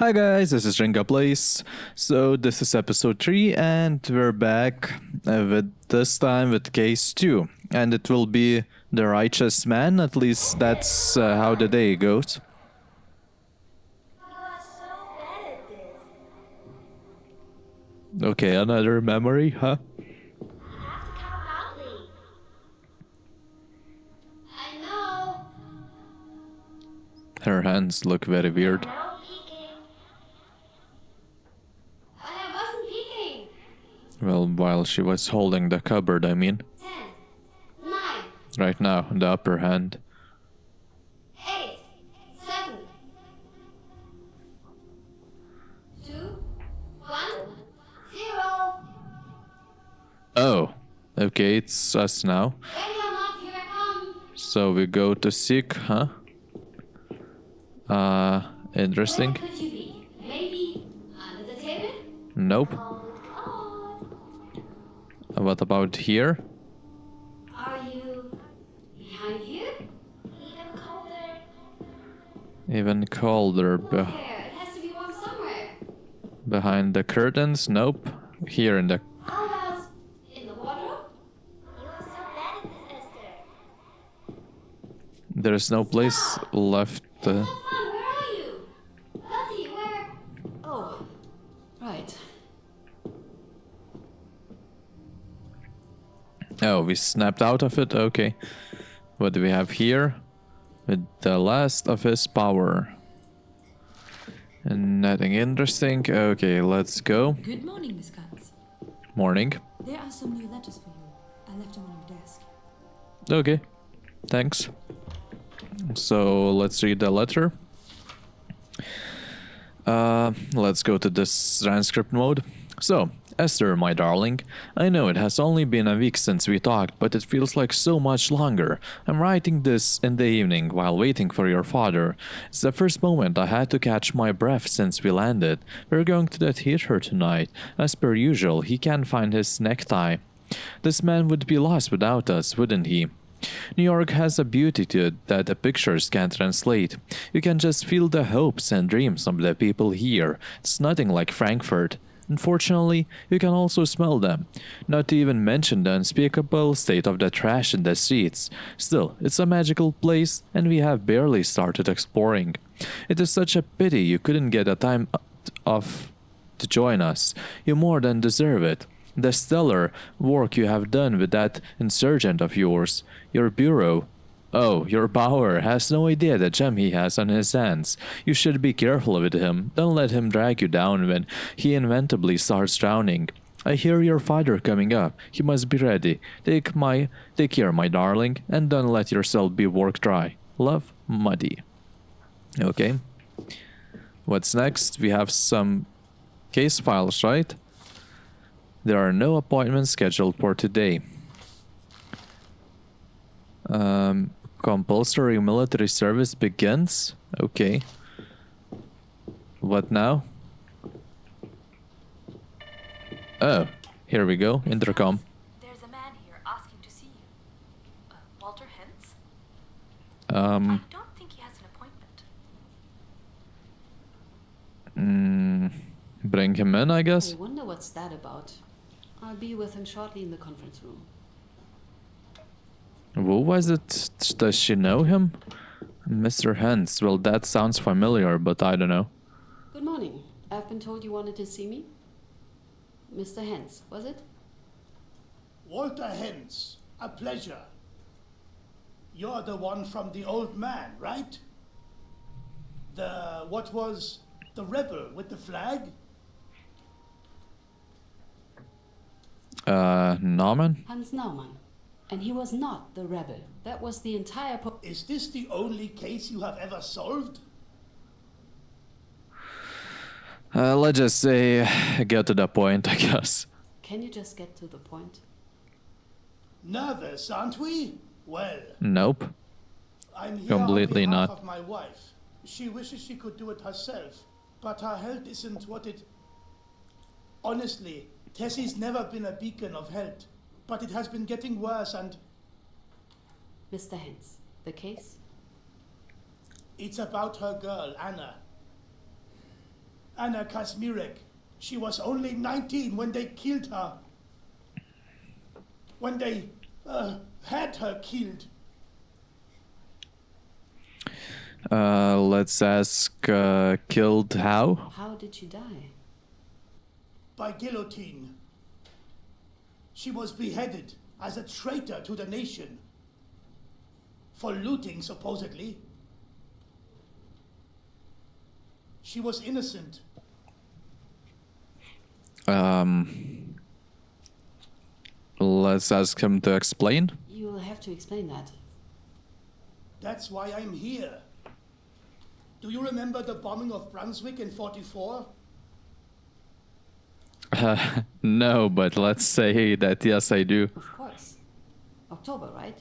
Hi guys, this is RinKa Place. So this is episode 3 and we're back with this time with case 2. And it will be the righteous man, at least that's how the day goes. You are so bad at this. Okay, another memory, huh? You have to count loudly. I know. Her hands look very weird. No peeking. I wasn't peeking. Well, while she was holding the cupboard, I mean. 10, 9, Right now, the upper hand. 8, 7, 2, 1, 0. Oh, okay, it's us now. Ready or not, here I come. So we go to seek, huh? Interesting. Where could you be? Maybe under the table? Nope. Oh. What about here? Are you behind here? Even colder. Even colder. There, it has to be warm somewhere. Behind the curtains? Nope. Here in the... How about in the wardrobe? You are so bad at this, Esther. There's no place left. It's not fun. Where are you? Lottie, where? Oh, right. Oh, we snapped out of it? Okay. What do we have here? With the last of his power. And nothing interesting. Okay, let's go. Good morning, Miss Katz. Morning. There are some new letters for you. I left them on your desk. Okay. Thanks. So let's read the letter. Let's go to this transcript mode. So, Esther, my darling, I know it has only been a week since we talked, but it feels like so much longer. I'm writing this in the evening while waiting for your father. It's the first moment I had to catch my breath since we landed. We're going to the theater tonight. As per usual, he can't find his necktie. This man would be lost without us, wouldn't he? New York has a beauty to it that the pictures can't translate. You can just feel the hopes and dreams of the people here. It's nothing like Frankfurt. Unfortunately, you can also smell them, not to even mention the unspeakable state of the trash in the streets. Still, it's a magical place, and we have barely started exploring. It is such a pity you couldn't get a time off to join us. You more than deserve it. The stellar work you have done with that insurgent of yours, your bureau. Oh, your Bauer has no idea the gem he has on his hands. You should be careful with him. Don't let him drag you down when he inevitably starts drowning. I hear your father coming up. He must be ready. Take care, my darling, and don't let yourself be work dry. Love, Muddy. Okay. What's next? We have some case files, right? There are no appointments scheduled for today. Compulsory military service begins? Okay. What now? Oh, here we go. Intercom. There's a man here asking to see you. Walter Hentz? I don't think he has an appointment. Bring him in, I guess. I wonder what's that about. I'll be with him shortly in the conference room. Who was it? Does she know him? Mr. Hentz. Well, that sounds familiar, but I don't know. Good morning. I've been told you wanted to see me. Mr. Hentz, was it? Walter Hentz, a pleasure. You're the one from the old man, right? The rebel with the flag? Naumann? Hans Naumann. And he was not the rebel. That was the entire Is this the only case you have ever solved? Let's just say, get to the point, I guess. Can you just get to the point? Nervous, aren't we? Well, Nope. I'm here Completely on behalf not. of my wife. She wishes she could do it herself, but her health isn't what it... Honestly, Tessie's never been a beacon of health, but it has been getting worse and... Mr. Hentz, the case? It's about her girl, Anna. Anna Kazmirek. She was only 19 when they killed her. When they had her killed. Let's ask, killed how? How did she die? By guillotine. She was beheaded as a traitor to the nation. For looting, supposedly. She was innocent. Let's ask him to explain. You'll have to explain that. That's why I'm here. Do you remember the bombing of Brunswick in 44? No, but let's say that yes, I do. Of course. October, right?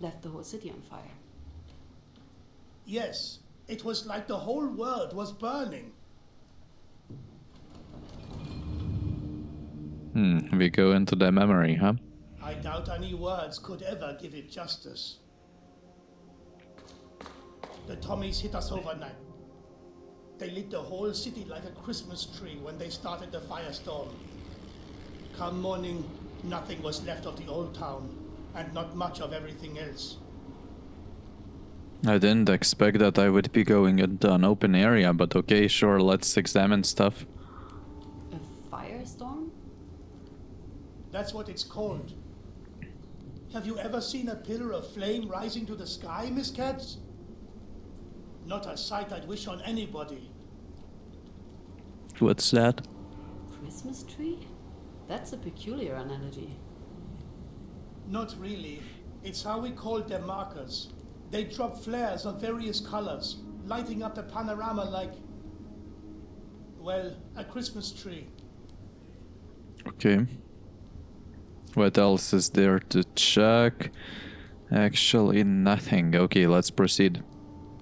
Left the whole city on fire. Yes, it was like the whole world was burning. We go into the memory, huh? I doubt any words could ever give it justice. The Tommies hit us overnight. They lit the whole city like a Christmas tree when they started the firestorm. Come morning, nothing was left of the old town, and not much of everything else. I didn't expect that I would be going into an open area, but okay, sure, let's examine stuff. A firestorm? That's what it's called. Have you ever seen a pillar of flame rising to the sky, Miss Katz? Not a sight I'd wish on anybody. What's that? Christmas tree? That's a peculiar analogy. Not really. It's how we called their markers. They drop flares of various colors, lighting up the panorama like, well, a Christmas tree. Okay. What else is there to check? Actually, nothing. Okay, let's proceed.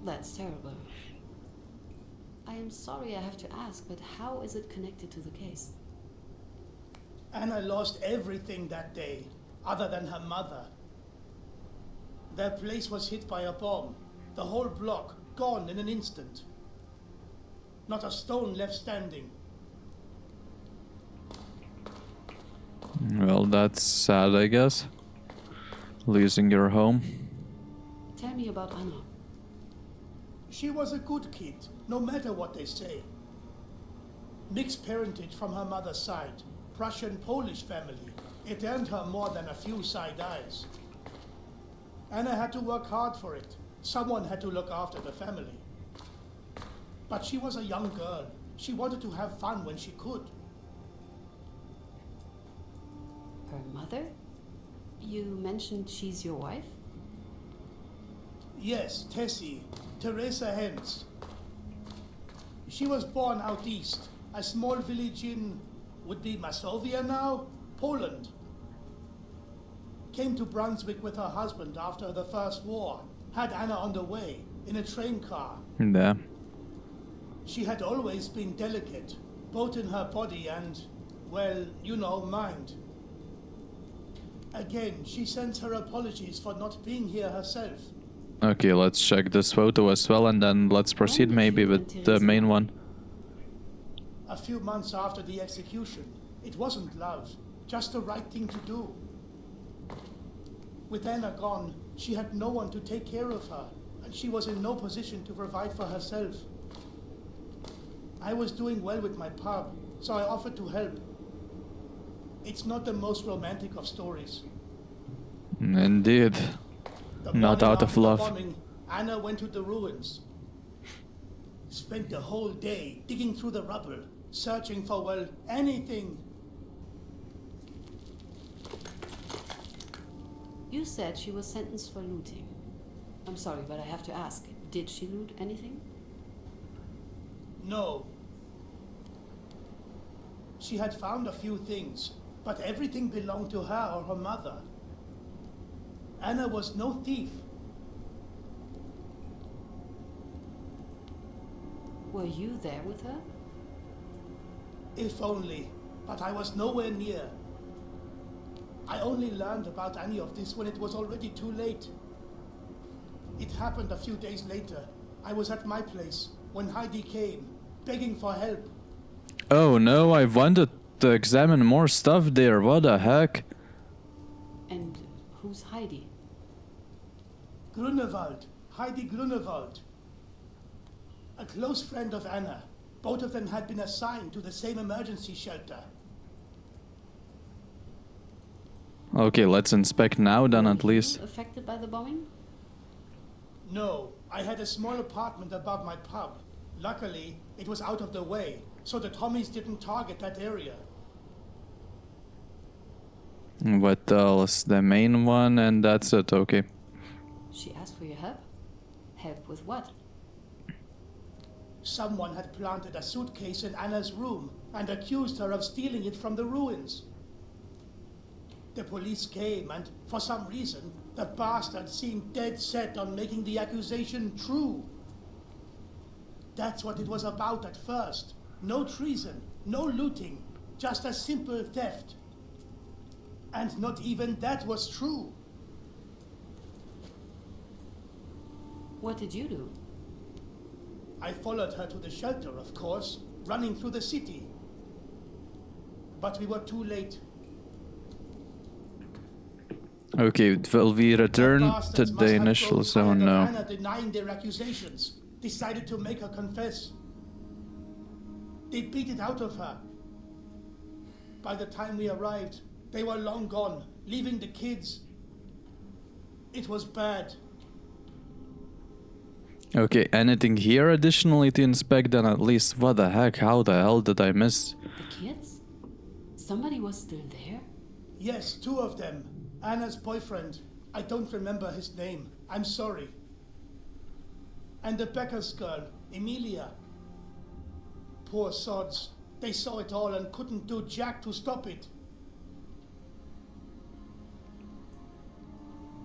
That's terrible. I am sorry I have to ask, but how is it connected to the case? Anna lost everything that day, other than her mother. Their place was hit by a bomb. The whole block gone in an instant. Not a stone left standing. Well, that's sad, I guess. Losing your home. Tell me about Anna. She was a good kid, no matter what they say. Mixed parentage from her mother's side. Prussian-Polish family. It earned her more than a few side eyes. Anna had to work hard for it. Someone had to look after the family. But she was a young girl. She wanted to have fun when she could. Her mother? You mentioned she's your wife? Yes, Tessie, Teresa Hentz. She was born out east, a small village in, would be Masovia now, Poland. Came to Brunswick with her husband after the First War. Had Anna on the way, in a train car. Yeah. She had always been delicate, both in her body and, well, you know, mind. Again, she sends her apologies for not being here herself. Okay, let's check this photo as well, and then let's proceed maybe with the main one. A few months after the execution. It wasn't love, just the right thing to do. With Anna gone, she had no one to take care of her, and she was in no position to provide for herself. I was doing well with my pub, so I offered to help. It's not the most romantic of stories. Indeed. The Not morning out of after the love. bombing, Anna went to the ruins. Spent the whole day digging through the rubble, searching for, well, anything. You said she was sentenced for looting. I'm sorry, but I have to ask. Did she loot anything? No. She had found a few things, but everything belonged to her or her mother. Anna was no thief. Were you there with her? If only, but I was nowhere near. I only learned about any of this when it was already too late. It happened a few days later. I was at my place when Heidi came, begging for help. Oh no, I wanted to examine more stuff there. What the heck? And who's Heidi? Grunewald, Heidi Grunewald. A close friend of Anna. Both of them had been assigned to the same emergency shelter. Okay, let's inspect now then Were at you least. affected by the bombing? No, I had a small apartment above my pub. Luckily, it was out of the way, so the Tommies didn't target that area. What else? The main one and that's it, okay. She asked for your help? Help with what? Someone had planted a suitcase in Anna's room and accused her of stealing it from the ruins. The police came and, for some reason, the bastard seemed dead set on making the accusation true. That's what it was about at first. No treason, no looting, just a simple theft. And not even that was true. What did you do? I followed her to the shelter, of course, running through the city. But we were too late. Okay, will we return to Bastards must the have initial grown zone tired of now? Anna denying their accusations, decided to make her confess. They beat it out of her. By the time we arrived, they were long gone, leaving the kids. It was bad. Okay, anything here additionally to inspect then at least? What the heck? How the hell did I miss? The kids? Somebody was still there? Yes, two of them. Anna's boyfriend. I don't remember his name. I'm sorry. And the Becker's girl, Emilia. Poor sods. They saw it all and couldn't do jack to stop it.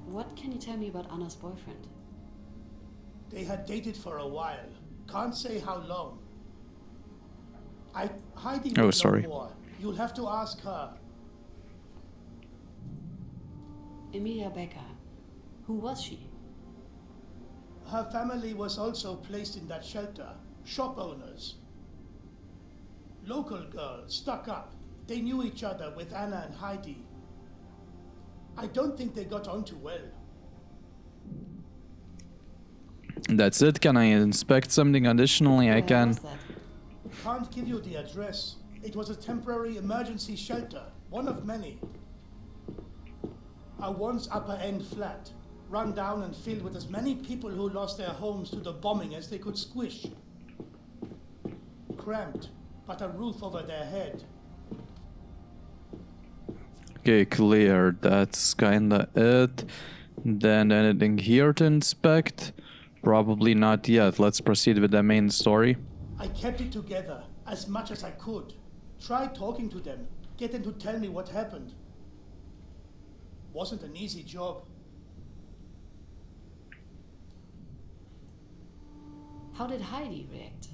What can you tell me about Anna's boyfriend? They had dated for a while. Can't say how long. Heidi would Oh, know sorry. more. You'll have to ask her. Emilia Becker. Who was she? Her family was also placed in that shelter. Shop owners. Local girls, stuck up. They knew each other with Anna and Heidi. I don't think they got on too well. That's it? Can I inspect something additionally? I Where can. was that? Can't give you the address. It was a temporary emergency shelter, one of many. A once upper end flat, run down and filled with as many people who lost their homes to the bombing as they could squish. Cramped, but a roof over their head. Okay, clear. That's kinda it. Then anything here to inspect? Probably not yet. Let's proceed with the main story. I kept it together as much as I could. Tried talking to them, get them to tell me what happened. Wasn't an easy job. How did Heidi react?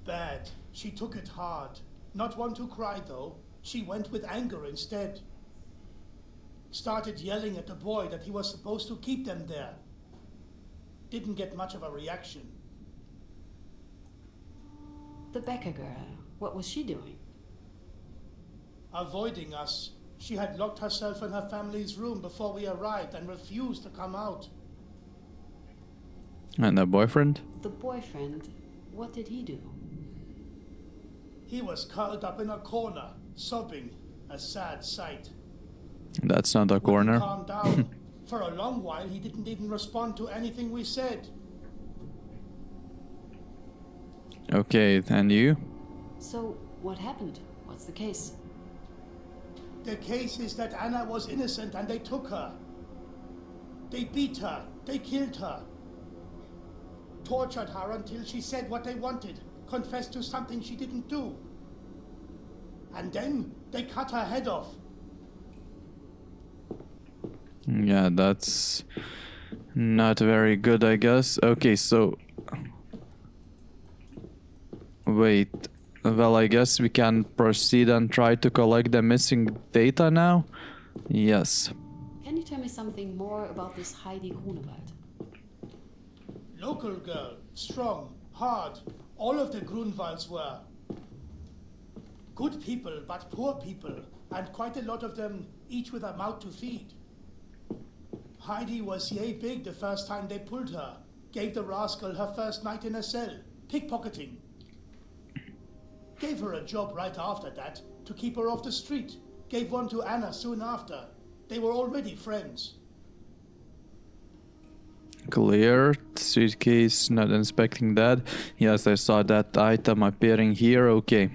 Bad. She took it hard. Not one to cry though. She went with anger instead. Started yelling at the boy that he was supposed to keep them there. Didn't get much of a reaction. The Becker girl. What was she doing? Avoiding us. She had locked herself in her family's room before we arrived and refused to come out. And the boyfriend? The boyfriend. What did he do? He was curled up in a corner, sobbing. A sad sight. That's not a Wouldn't corner. calm down. For a long while, he didn't even respond to anything we said. Okay, and you? So, what happened? What's the case? The case is that Anna was innocent and they took her. They beat her. They killed her. Tortured her until she said what they wanted, confessed to something she didn't do. And then they cut her head off. Yeah, that's not very good, I guess. Okay, so... Wait. Well, I guess we can proceed and try to collect the missing data now? Yes. Can you tell me something more about this Heidi Grunewald? Local girl, strong, hard. All of the Grunewalds were. Good people, but poor people, and quite a lot of them, each with a mouth to feed. Heidi was yay big the first time they pulled her. Gave the rascal her first night in a cell, pickpocketing. Gave her a job right after that, to keep her off the street. Gave one to Anna soon after. They were already friends. Clear. Suitcase, not inspecting that. Yes, I saw that item appearing here. Okay.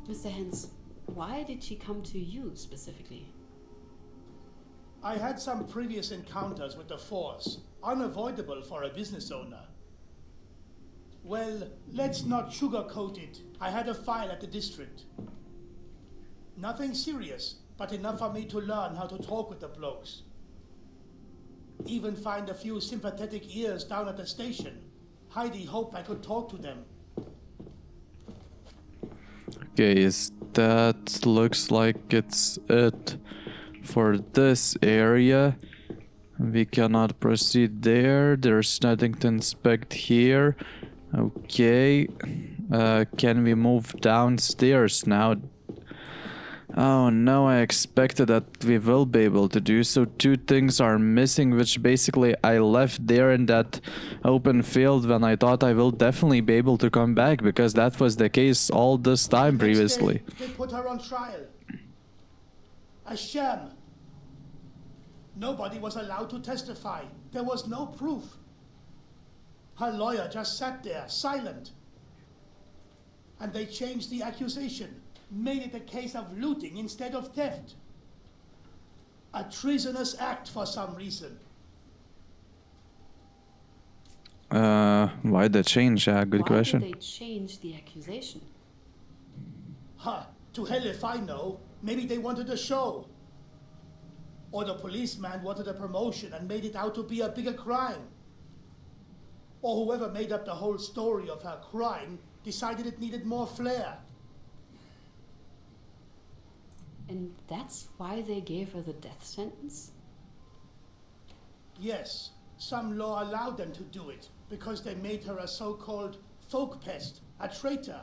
Mr. Hentz, why did she come to you specifically? I had some previous encounters with the force, unavoidable for a business owner. Well, let's not sugarcoat it. I had a file at the district. Nothing serious, but enough for me to learn how to talk with the blokes. Even find a few sympathetic ears down at the station. Heidi hoped I could talk to them. Okay, that looks like it's it for this area. We cannot proceed there. There's nothing to inspect here. Okay. Can we move downstairs now? Oh no, I expected that we will be able to do so. Two things are missing, which basically I left there in that open field when I thought I will definitely be able to come back, because that was the case all this time previously. They put her on trial. A sham. Nobody was allowed to testify. There was no proof. Her lawyer just sat there, silent. And they changed the accusation. Made it a case of looting instead of theft. A treasonous act for some reason. Why the change? Good question. Why did they change the accusation? To hell if I know. Maybe they wanted a show. Or the policeman wanted a promotion and made it out to be a bigger crime. Or whoever made up the whole story of her crime decided it needed more flair. And that's why they gave her the death sentence? Yes, some law allowed them to do it, because they made her a so-called folk pest, a traitor.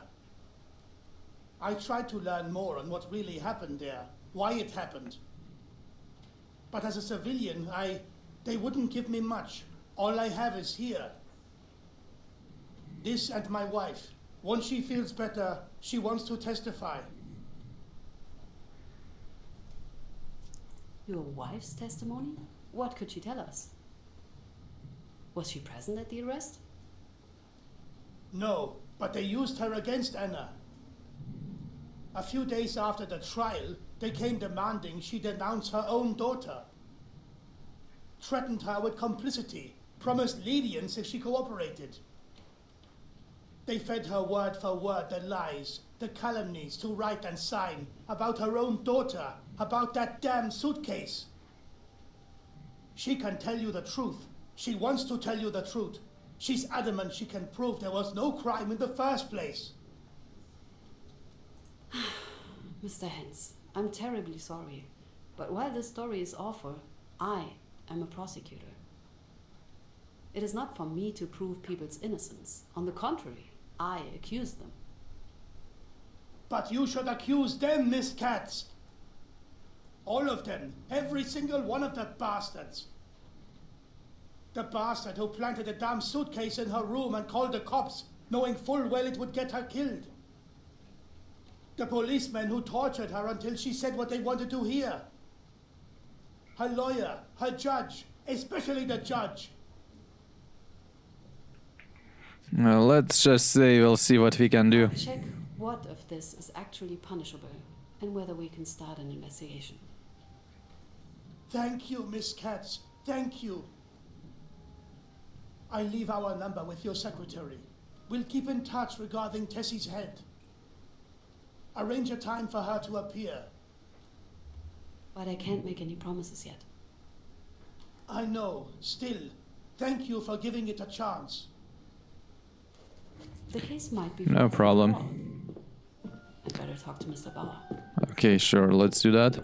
I tried to learn more on what really happened there, why it happened. But as a civilian, they wouldn't give me much. All I have is here. This and my wife. Once she feels better, she wants to testify. Your wife's testimony? What could she tell us? Was she present at the arrest? No, but they used her against Anna. A few days after the trial, they came demanding she denounce her own daughter. Threatened her with complicity, promised lenience if she cooperated. They fed her word for word the lies, the calumnies to write and sign about her own daughter, about that damn suitcase. She can tell you the truth. She wants to tell you the truth. She's adamant she can prove there was no crime in the first place. Mr. Hentz, I'm terribly sorry, but while this story is awful, I am a prosecutor. It is not for me to prove people's innocence. On the contrary, I accuse them. But you should accuse them, Miss Katz. All of them. Every single one of the bastards. The bastard who planted a damn suitcase in her room and called the cops, knowing full well it would get her killed. The policeman who tortured her until she said what they wanted to hear. Her lawyer, her judge, especially the judge. Well, let's just say we'll see what we can do. Check what of this is actually punishable and whether we can start an investigation. Thank you, Miss Katz. Thank you. I leave our number with your secretary. We'll keep in touch regarding Tessie's head. Arrange a time for her to appear. But I can't make any promises yet. I know. Still, thank you for giving it a chance. The case might be... No problem. I'd better talk to Mr. Bauer. Okay, sure, let's do that.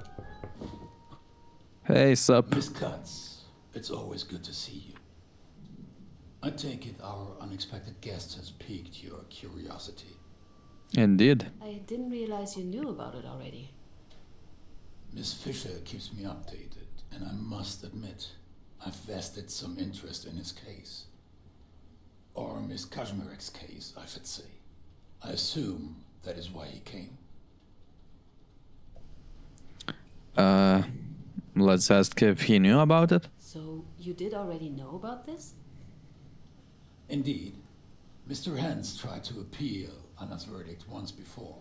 Hey, sup? Miss Katz, it's always good to see you. I take it our unexpected guest has piqued your curiosity. Indeed. I didn't realize you knew about it already. Miss Fisher keeps me updated, and I must admit, I've vested some interest in his case. Or Miss Kazimierek's case, I should say. I assume that is why he came. Let's ask if he knew about it. So, you did already know about this? Indeed, Mr. Hentz tried to appeal Anna's verdict once before.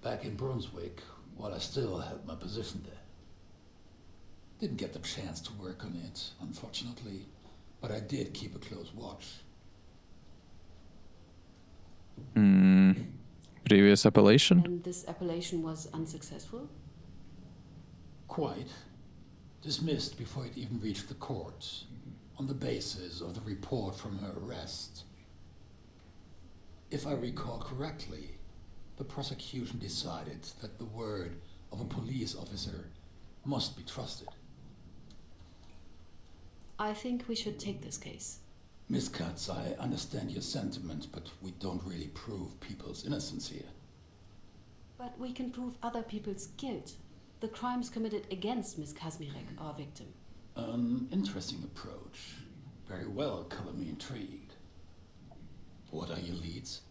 Back in Brunswick, while I still held my position there. Didn't get the chance to work on it, unfortunately, but I did keep a close watch. Previous appellation? And this appellation was unsuccessful? Quite. Dismissed before it even reached the court, on the basis of the report from her arrest. If I recall correctly, the prosecution decided that the word of a police officer must be trusted. I think we should take this case. Miss Katz, I understand your sentiment, but we don't really prove people's innocence here. But we can prove other people's guilt. The crimes committed against Miss Kazimierek, our victim. An interesting approach. Very well, color me intrigued. What are your leads?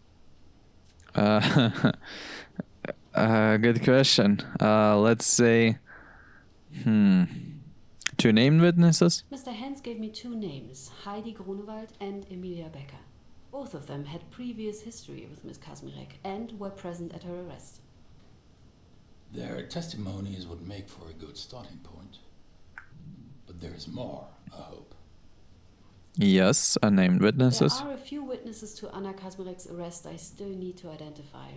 Good question. Let's say, 2 named witnesses? Mr. Hentz gave me 2 names, Heidi Grunewald and Emilia Becker. Both of them had previous history with Miss Kazimierek and were present at her arrest. Their testimonies would make for a good starting point. But there is more, I hope. Yes, unnamed witnesses. There are a few witnesses to Anna Kazimierek's arrest I still need to identify.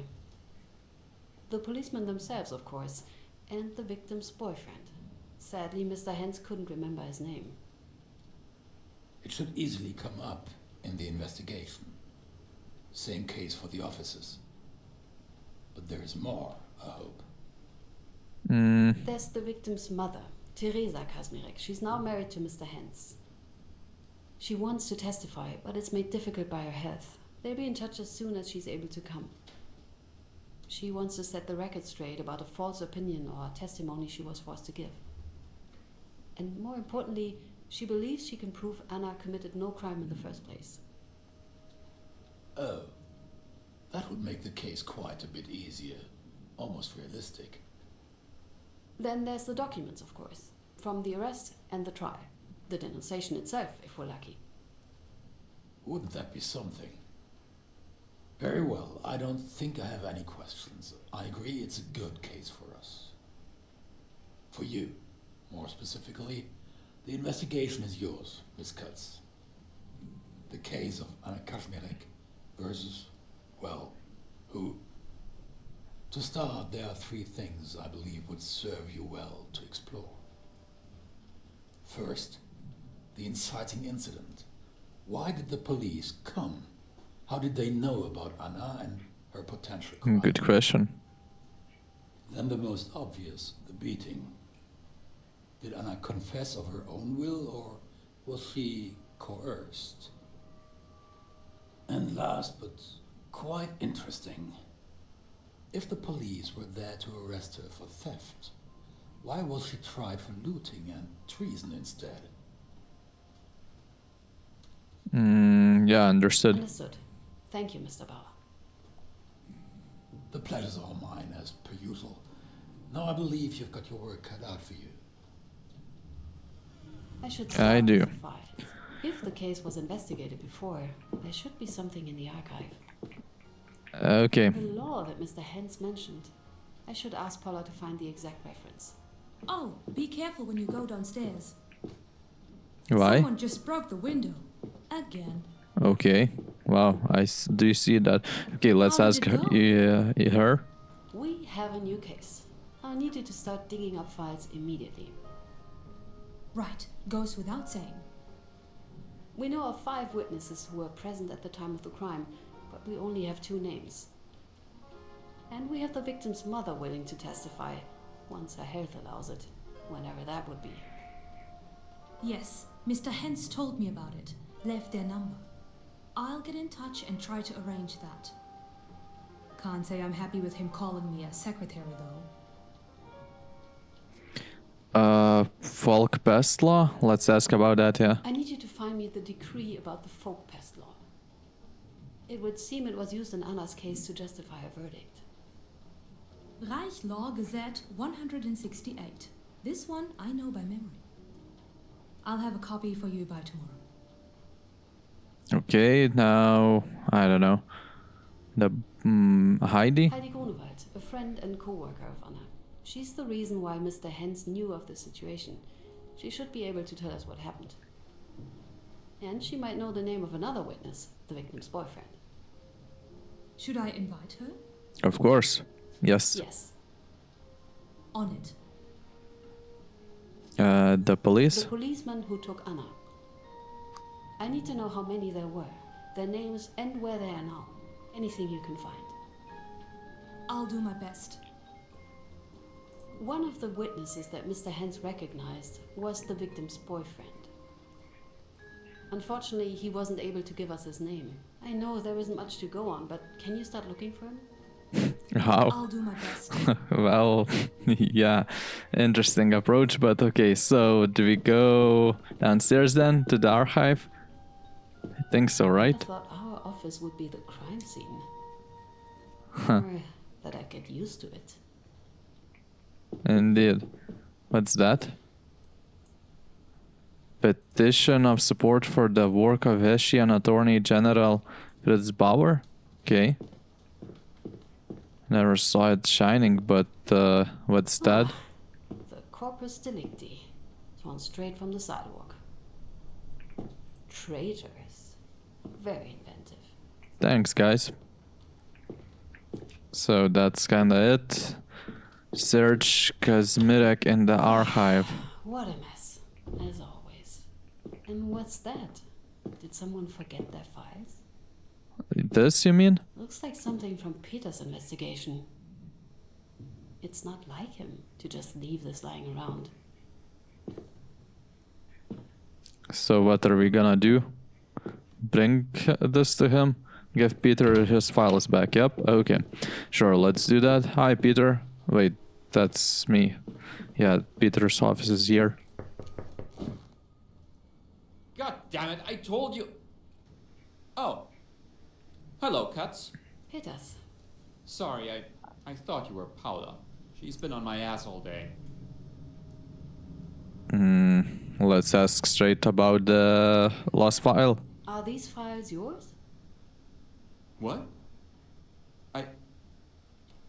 The policemen themselves, of course, and the victim's boyfriend. Sadly, Mr. Hentz couldn't remember his name. It should easily come up in the investigation. Same case for the officers. But there is more, I hope. There's the victim's mother, Teresa Kazimierek. She's now married to Mr. Hentz. She wants to testify, but it's made difficult by her health. They'll be in touch as soon as she's able to come. She wants to set the record straight about a false opinion or testimony she was forced to give. And more importantly, she believes she can prove Anna committed no crime in the first place. Oh, that would make the case quite a bit easier. Almost realistic. Then there's the documents, of course, from the arrest and the trial. The denunciation itself, if we're lucky. Wouldn't that be something? Very well, I don't think I have any questions. I agree it's a good case for us. For you, more specifically, the investigation is yours, Miss Katz. The case of Anna Kazimierek versus, well, who? To start, there are 3 things I believe would serve you well to explore. First, the inciting incident. Why did the police come? How did they know about Anna and her potential crime? Good question. Then the most obvious, the beating. Did Anna confess of her own will, or was she coerced? And last, but quite interesting, if the police were there to arrest her for theft, why was she tried for looting and treason instead? Yeah, understood. Understood. Thank you, Mr. Bauer. The pleasure's all mine, as per usual. Now I believe you've got your work cut out for you. I should I start do. with the files. If the case was investigated before, there should be something in the archive. Okay. The law that Mr. Hentz mentioned. I should ask Paula to find the exact reference. Oh, be careful when you go downstairs. Why? Someone just broke the window. Again. Okay. Wow, do you see that? Okay, let's How ask did her. it go? Her. We have a new case. I need you to start digging up files immediately. Right, goes without saying. We know of 5 witnesses who were present at the time of the crime, but we only have 2 names. And we have the victim's mother willing to testify, once her health allows it, whenever that would be. Yes, Mr. Hentz told me about it. Left their number. I'll get in touch and try to arrange that. Can't say I'm happy with him calling me a secretary, though. Folk pest law? Let's ask about that, yeah. I need you to find me the decree about the folk pest law. It would seem it was used in Anna's case to justify a verdict. Reich Law Gazette 168. This one I know by memory. I'll have a copy for you by tomorrow. Okay, now, I don't know. The Heidi? Heidi Grunewald, a friend and co-worker of Anna. She's the reason why Mr. Hentz knew of the situation. She should be able to tell us what happened. And she might know the name of another witness, the victim's boyfriend. Should I invite her? Of course. Yes. Yes. On it. The police? The policeman who took Anna. I need to know how many there were, their names and where they are now. Anything you can find. I'll do my best. One of the witnesses that Mr. Hentz recognized was the victim's boyfriend. Unfortunately, he wasn't able to give us his name. I know there isn't much to go on, but can you start looking for him? How? I'll do my best. Well, yeah, interesting approach, but okay, so do we go downstairs then to the archive? I think so, I right? thought our office would be the crime scene. Huh. Or that I'd get used to it. Indeed. What's that? Petition of support for the work of Hessian Attorney General Fritz Bauer? Okay. Never saw it shining, but what's that? The corpus delicti. Thrown straight from the sidewalk. Traitors. Very inventive. Thanks, guys. So that's kinda it. Search cosmetic in the archive. What a mess, as always. And what's that? Did someone forget their files? This, you mean? Looks like something from Peter's investigation. It's not like him to just leave this lying around. So what are we gonna do? Bring this to him? Give Peter his files back, yep? Okay. Sure, let's do that. Hi, Peter. Wait, that's me. Yeah, Peter's office is here. God damn it, I told you. Oh. Hello, Katz. Peters. Sorry, I thought you were Paula. She's been on my ass all day. Let's ask straight about the lost file. Are these files yours? What?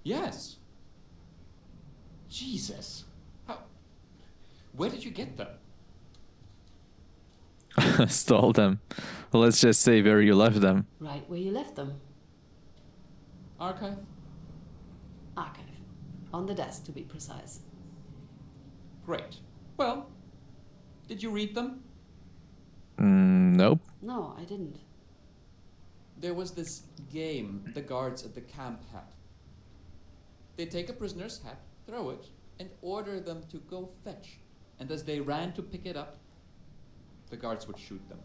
Yes. Jesus. How? Where did you get them? Stole them. Let's just say where you left them. Right where you left them. Archive? Archive. On the desk, to be precise. Great. Well, did you read them? Nope. No, I didn't. There was this game the guards at the camp had. They take a prisoner's hat, throw it, and order them to go fetch. And as they ran to pick it up, the guards would shoot them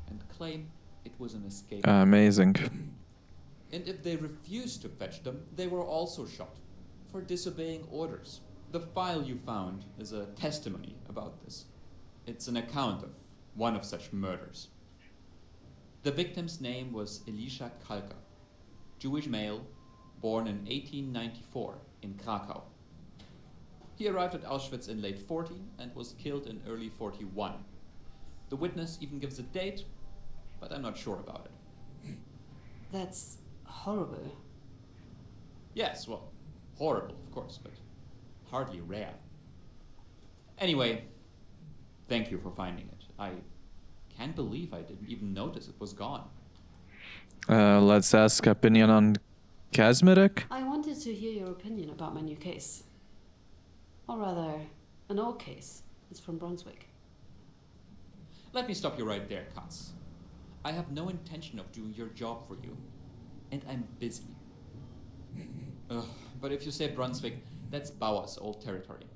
and claim it was an escape. Amazing. And if they refused to fetch them, they were also shot for disobeying orders. The file you found is a testimony about this. It's an account of one of such murders. The victim's name was Elisha Kalka, Jewish male, born in 1894 in Krakow. He arrived at Auschwitz in late 40 and was killed in early 41. The witness even gives a date, but I'm not sure about it. That's horrible. Yes, well, horrible, of course, but hardly rare. Anyway, thank you for finding it. I can't believe I didn't even notice it was gone. Let's ask opinion on cosmetic. I wanted to hear your opinion about my new case. Or rather, an old case. It's from Brunswick. Let me stop you right there, Katz. I have no intention of doing your job for you, and I'm busy. Ugh, but if you say Brunswick, that's Bauer's old territory.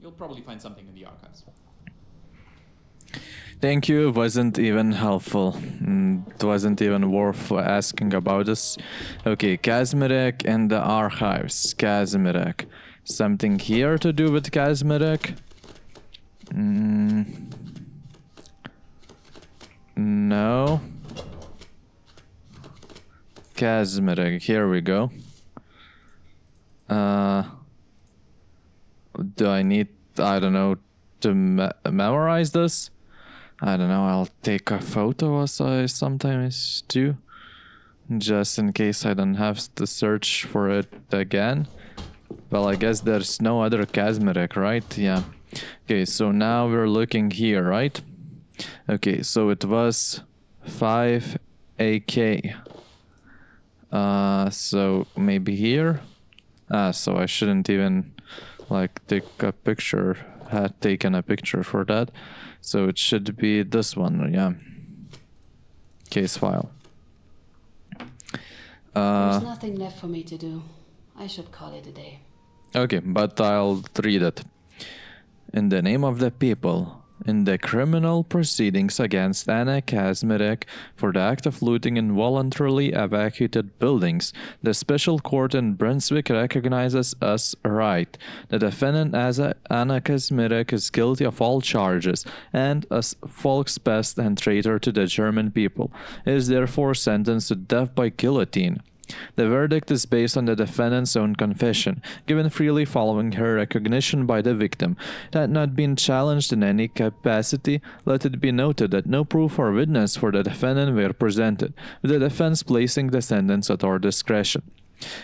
You'll probably find something in the archives. Thank you. It wasn't even helpful. It wasn't even worth asking about this. Okay, Kazmirek and the archives. Kazmirek. Something here to do with Kazmirek? No. Kazmirek. Here we go. Do I need, I don't know, to memorize this? I don't know, I'll take a photo as I sometimes do, just in case I don't have to search for it again. Well, I guess there's no other Kazmirek, right? Yeah. Okay, so now we're looking here, right? Okay, so it was 5 AK. So maybe here? So I shouldn't even like take a picture, had taken a picture for that. So it should be this one, yeah. Case file. There's nothing left for me to do. I should call it a day. Okay, but I'll read it. In the name of the people, in the criminal proceedings against Anna Kazmirek for the act of looting in voluntarily evacuated buildings, the special court in Brunswick recognizes as right. The defendant Anna Kazmirek is guilty of all charges and as Volkspest and traitor to the German people, is therefore sentenced to death by guillotine. The verdict is based on the defendant's own confession, given freely following her recognition by the victim. It had not been challenged in any capacity. Let it be noted that no proof or witness for the defendant were presented, with the defense placing the sentence at our discretion.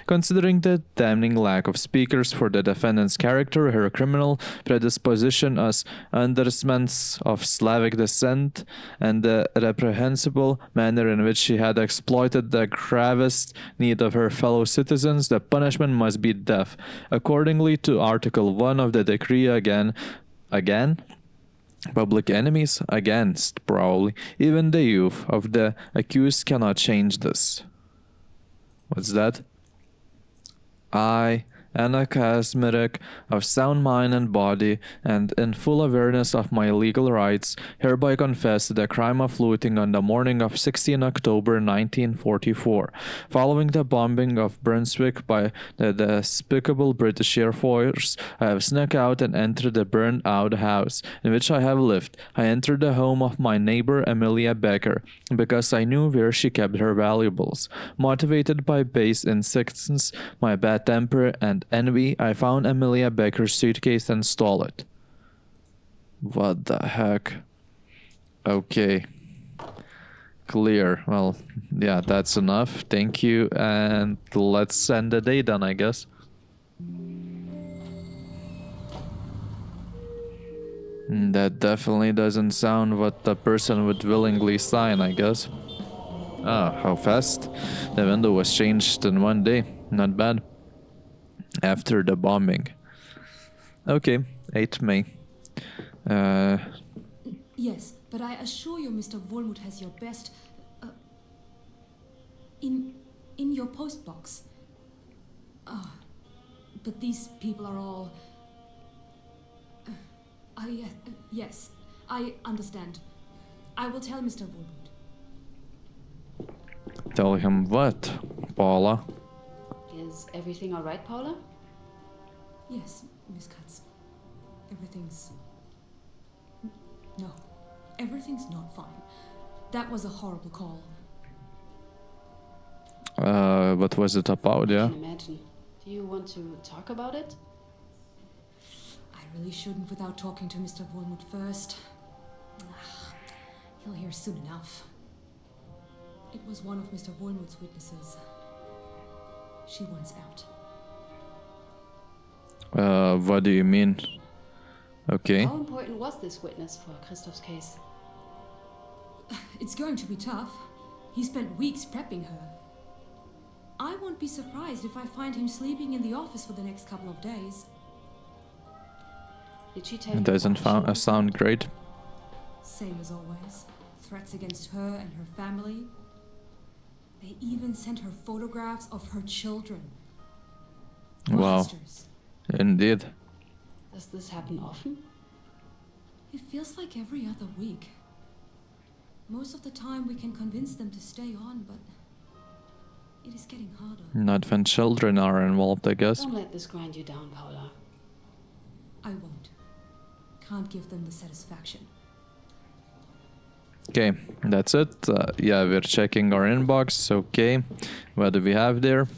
Considering the damning lack of speakers for the defendant's character, her criminal predisposition as undermans of Slavic descent, and the reprehensible manner in which she had exploited the gravest need of her fellow citizens, the punishment must be death. Accordingly to Article 1 of the decree again? Public enemies? Against, probably. Even the youth of the accused cannot change this. What's that? I, Anna Kazmirek, of sound mind and body, and in full awareness of my legal rights, hereby confess the crime of looting on the morning of 16 October 1944, following the bombing of Brunswick by the despicable British Air Force. I have snuck out and entered the burned-out house in which I have lived. I entered the home of my neighbor Emilia Becker, because I knew where she kept her valuables. Motivated by base instincts, my bad temper, and envy, I found Emilia Becker's suitcase and stole it. What the heck? Okay. Clear. Well, yeah, that's enough. Thank you, and let's end the day then, I guess. That definitely doesn't sound what the person would willingly sign, I guess. Ah, how fast. The window was changed in one day. Not bad. After the bombing. Okay, 8 May. Yes, but I assure you Mr. Wohlmuth has your best... in your postbox. But these people are all... yes, I understand. I will tell Mr. Wohlmuth. Tell him what, Paula? Is everything all right, Paula? Yes, Miss Katz. Everything's... No, everything's not fine. That was a horrible call. What was it about, yeah? I can imagine. Do you want to talk about it? I really shouldn't without talking to Mr. Wohlmuth first. He'll hear soon enough. It was one of Mr. Wohlmuth's witnesses. She wants out. What do you mean? Okay. How important was this witness for Christoph's case? It's going to be tough. He spent weeks prepping her. I won't be surprised if I find him sleeping in the office for the next couple of days. Did she tell It you doesn't why she sound great. Same as always. Threats against her and her family. They even sent her photographs of her children. Wow. Monsters. Does this happen often? It feels like every other week. Most of the time we can convince them to stay on, but it is getting harder. Not when children are involved, I guess. Don't let this grind you down, Paula. I won't. Can't give them the satisfaction. Okay, that's it. Yeah, we're checking our inbox. Okay, what do we have there?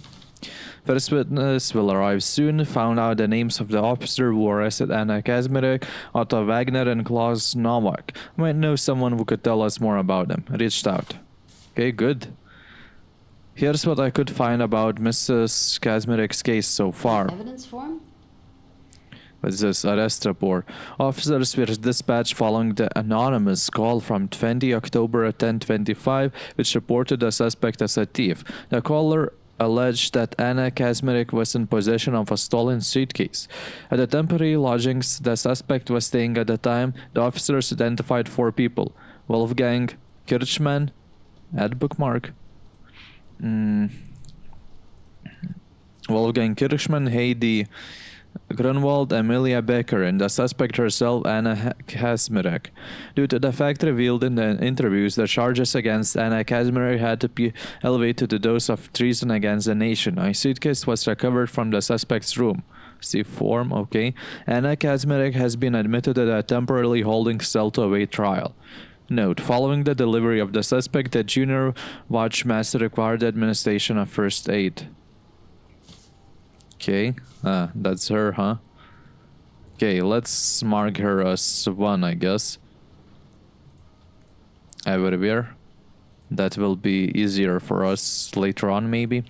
First witness will arrive soon. Found out the names of the officer who arrested Anna Kazmarek, Otto Wagner, and Klaus Nowak. Might know someone who could tell us more about them. Reached out. Okay, good. Here's what I could find about Mrs. Kazmarek's case so far. Evidence form? What's this? Arrest report. Officers were dispatched following the anonymous call from 20 October at 10:25, which reported the suspect as a thief. The caller alleged that Anna Kazmarek was in possession of a stolen suitcase. At the temporary lodgings the suspect was staying at the time, the officers identified 4 people. Wolfgang Kirchmann, add bookmark. Wolfgang Kirchmann, Heidi Grunewald, Emilia, Becker, and the suspect herself, Anna Kazmarek. Due to the fact revealed in the interviews, the charges against Anna Kazmarek had to be elevated to those of treason against the nation. A suitcase was recovered from the suspect's room. See form, okay. Anna Kazmarek has been admitted at a temporarily holding cell to await trial. Note, following the delivery of the suspect, the junior watchmaster required the administration of first aid. Okay, that's her, huh? Okay, let's mark her as 1, I guess. Everywhere. That will be easier for us later on, maybe.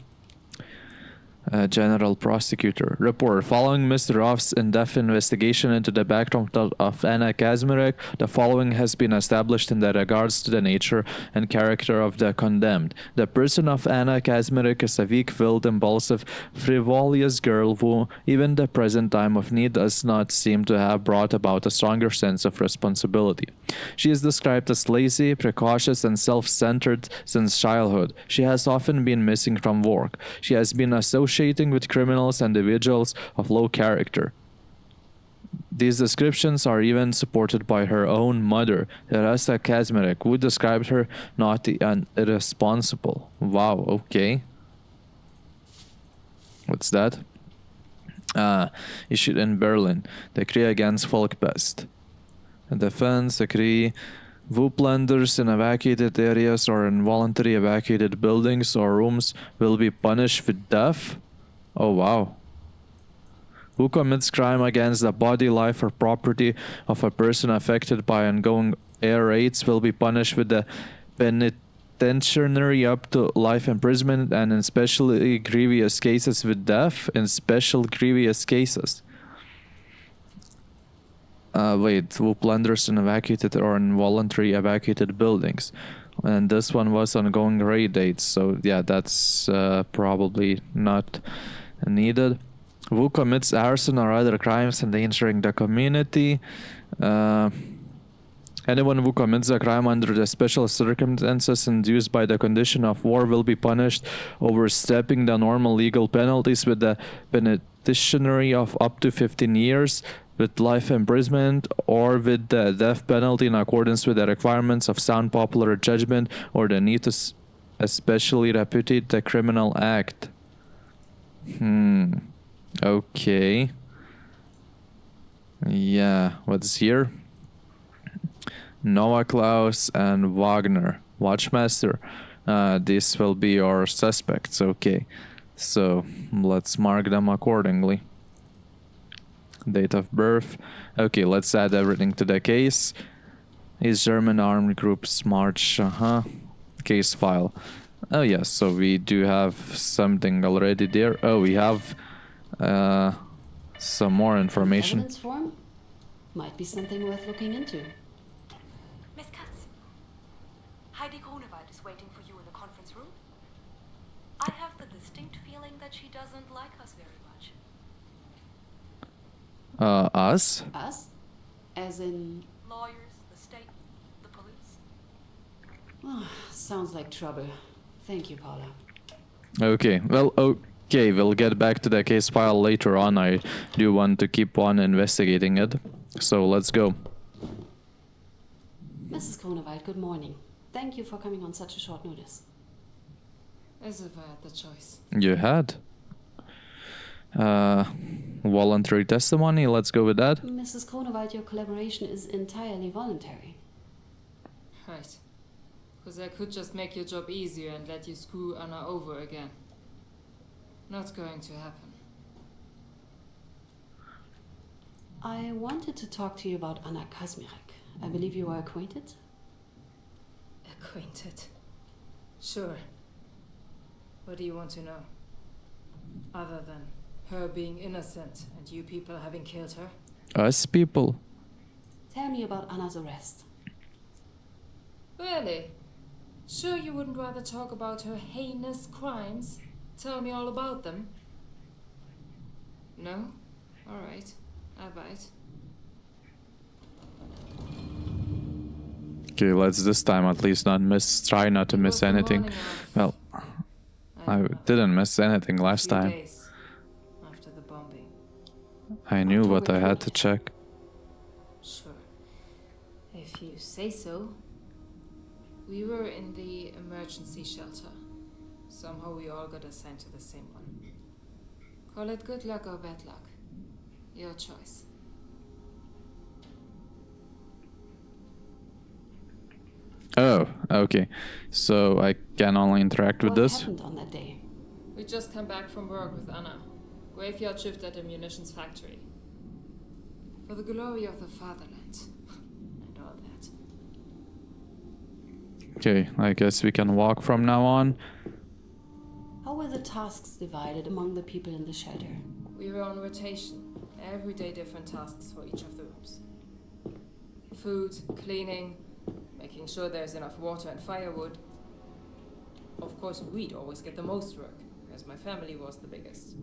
General Prosecutor. Report. Following Mr. Roth's in-depth investigation into the background of Anna Kazmarek, the following has been established in regards to the nature and character of the condemned. The person of Anna Kazmarek is a weak-willed, impulsive, frivolous girl who, even the present time of need, does not seem to have brought about a stronger sense of responsibility. She is described as lazy, precautious, and self-centered since childhood. She has often been missing from work. She has been associated with criminals and individuals of low character. These descriptions are even supported by her own mother, Teresa Kazmarek, who described her naughty and irresponsible. Wow, okay. What's that? Issued in Berlin. Decree against Volkpest. Defense decree. Wohlplunders in evacuated areas or involuntary evacuated buildings or rooms will be punished with death. Oh wow. Who commits crime against the body, life, or property of a person affected by ongoing air raids will be punished with the penitentiary up to life imprisonment, and in especially grievous cases with death. In special grievous cases. Who plunders in evacuated or involuntary evacuated buildings. And this one was ongoing raid dates, so yeah, that's probably not needed. Who commits arson or other crimes endangering the community. Anyone who commits a crime under the special circumstances induced by the condition of war will be punished, overstepping the normal legal penalties with the penitentiary of up to 15 years, with life imprisonment, or with the death penalty in accordance with the requirements of sound popular judgment or the need to especially repudiate the criminal act. Okay. Yeah, what's here? Noah Klaus and Wagner, Watchmaster. This will be our suspects, okay. So, let's mark them accordingly. Date of birth. Okay, let's add everything to the case. Is German armed groups march? Case file. Oh yes, so we do have something already there. Oh, we have some more information. Evidence form? Might be something worth looking into. Miss Katz, Heidi Grunewald is waiting for you in the conference room. I have the distinct feeling that she doesn't like us very much. Us? Us? As in... Lawyers, the state, the police. Sounds like trouble. Thank you, Paula. Okay, well, okay, we'll get back to the case file later on. I do want to keep on investigating it. So let's go. Mrs. Grunewald, good morning. Thank you for coming on such a short notice. As if I had the choice. You had. Voluntary testimony, let's go with that. Mrs. Grunewald, your collaboration is entirely voluntary. Right. Because I could just make your job easier and let you screw Anna over again. Not going to happen. I wanted to talk to you about Anna Kazmirek. I believe you are acquainted? Acquainted. Sure. What do you want to know? Other than her being innocent and you people having killed her? Us people. Tell me about Anna's arrest. Really? Sure you wouldn't rather talk about her heinous crimes? Tell me all about them? No? Alright. I bite. Okay, let's this time at least try not to It miss was the anything. morning of- Well, I didn't miss anything last few time. days after the bombing. I knew what I had to check. Sure. If you say so. We were in the emergency shelter. Somehow we all got assigned to the same one. Call it good luck or bad luck. Your choice. Oh, okay. So I can only interact with What this? happened on that day? We just come back from work with Anna. Graveyard shift at a munitions factory. For the glory of the fatherland. And all that. Okay, I guess we can walk from now on. How were the tasks divided among the people in the shelter? We were on rotation. Every day different tasks for each of the rooms. Food, cleaning, making sure there's enough water and firewood. Of course, we'd always get the most work, as my family was the biggest.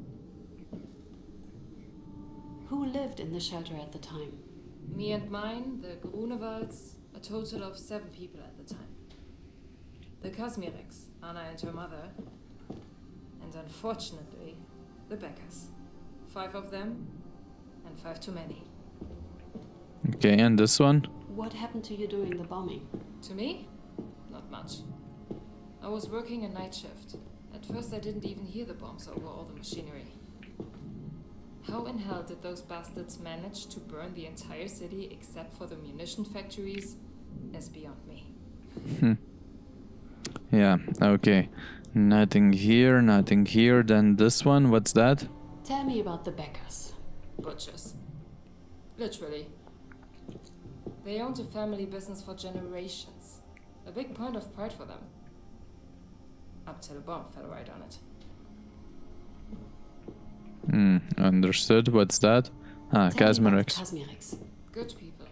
Who lived in the shelter at the time? Me and mine, the Grunewalds, a total of 7 people at the time. The Kazmireks, Anna and her mother, and unfortunately, the Beckers. 5 of them, and 5 too many. Okay, and this one? What happened to you during the bombing? To me? Not much. I was working a night shift. At first I didn't even hear the bombs over all the machinery. How in hell did those bastards manage to burn the entire city except for the munition factories is beyond me. Yeah, okay. Nothing here, then this one, what's that? Tell me about the Beckers. Butchers. Literally. They owned a family business for generations. A big point of pride for them. Up till a bomb fell right on it. Understood. What's that? Ah, Tell me about the Kazmireks. Kazmireks. Good people.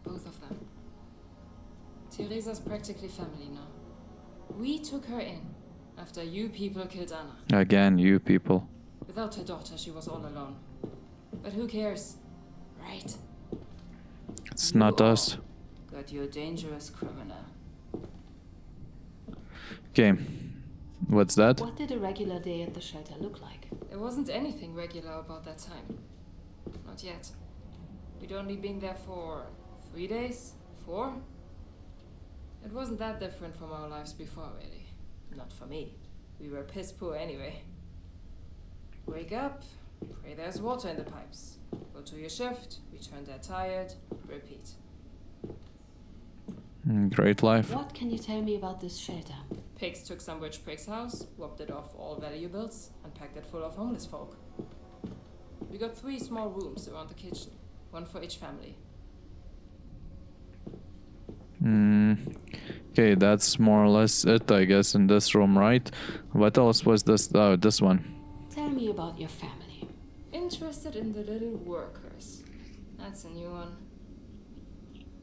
Both of them. Teresa's practically family now. We took her in after you people killed Anna. Again, you people. Without her daughter, she was all alone. But who cares? Right? It's You not all us. got your dangerous criminal. Okay. What's that? What did a regular day at the shelter look like? There wasn't anything regular about that time. Not yet. We'd only been there for 3 days? 4? It wasn't that different from our lives before, really. Not for me. We were piss poor anyway. Wake up, pray there's water in the pipes. Go to your shift, return there tired, repeat. Great life. What can you tell me about this shelter? Pigs took some rich prick's house, robbed it of all valuables, and packed it full of homeless folk. We got 3 small rooms around the kitchen, 1 for each family. Okay, that's more or less it, I guess, in this room, right? What else was this? Oh, this one. Tell me about your family. Interested in the little workers. That's a new one.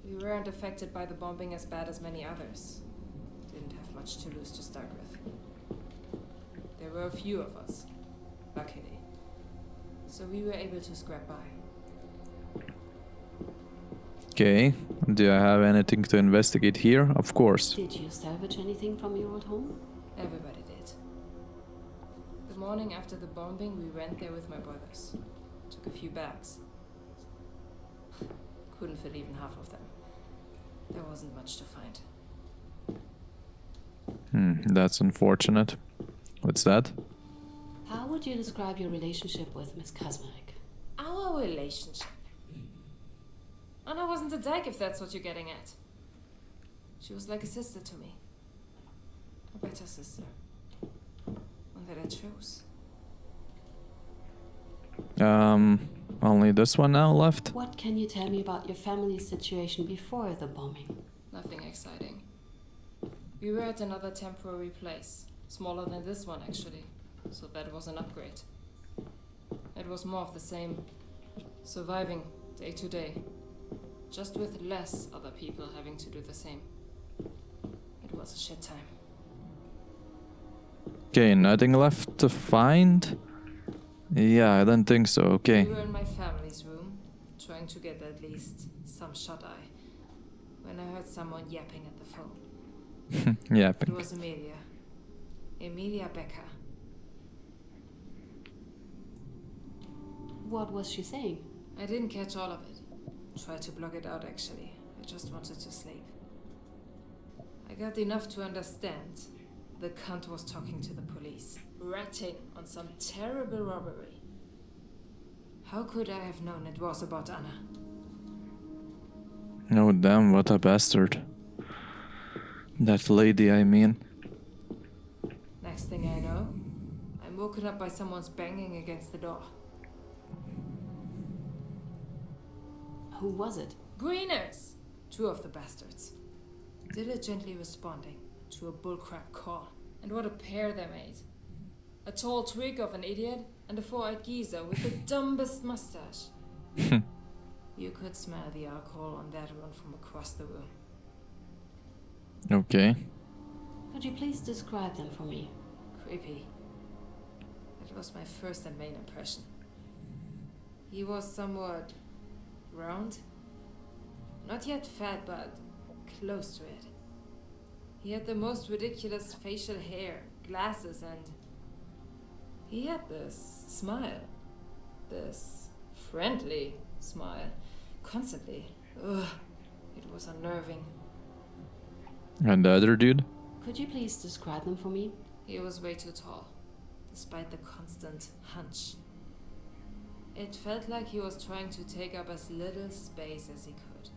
We weren't affected by the bombing as bad as many others. Didn't have much to lose to start with. There were a few of us, luckily. So we were able to scrap by. Okay. Do I have anything to investigate here? Of course. Did you salvage anything from your old home? Everybody did. The morning after the bombing, we went there with my brothers. Took a few bags. Couldn't fit even half of them. There wasn't much to find. That's unfortunate. What's that? How would you describe your relationship with Miss Kazmarek? Our relationship. Anna wasn't a dyke, if that's what you're getting at. She was like a sister to me. A better sister. One that I chose. Only this one now left? What can you tell me about your family's situation before the bombing? Nothing exciting. We were at another temporary place. Smaller than this one, actually. So that was an upgrade. It was more of the same. Surviving day to day. Just with less other people having to do the same. It was a shit time. Okay, nothing left to find? Yeah, I don't think so, okay. We were in my family's room, trying to get at least some shut-eye, when I heard someone yapping at the phone. It Yapping. was Emilia. Emilia Becker. What was she saying? I didn't catch all of it. Tried to block it out, actually. I just wanted to sleep. I got enough to understand. The cunt was talking to the police, ratting on some terrible robbery. How could I have known it was about Anna? Oh damn, what a bastard. That lady, I mean. Next thing I know, I'm woken up by someone's banging against the door. Who was it? Greeners! 2 of the bastards. Diligently responding to a bullcrap call. And what a pair they made. A tall twig of an idiot and a 4-eyed geezer with the dumbest mustache. You could smell the alcohol on that one from across the room. Okay. Could you please describe them for me? Creepy. That was my first and main impression. He was somewhat round. Not yet fat, but close to it. He had the most ridiculous facial hair, glasses, and he had this smile. This friendly smile. Constantly. Ugh. It was unnerving. And the other dude? Could you please describe them for me? He was way too tall, despite the constant hunch. It felt like he was trying to take up as little space as he could.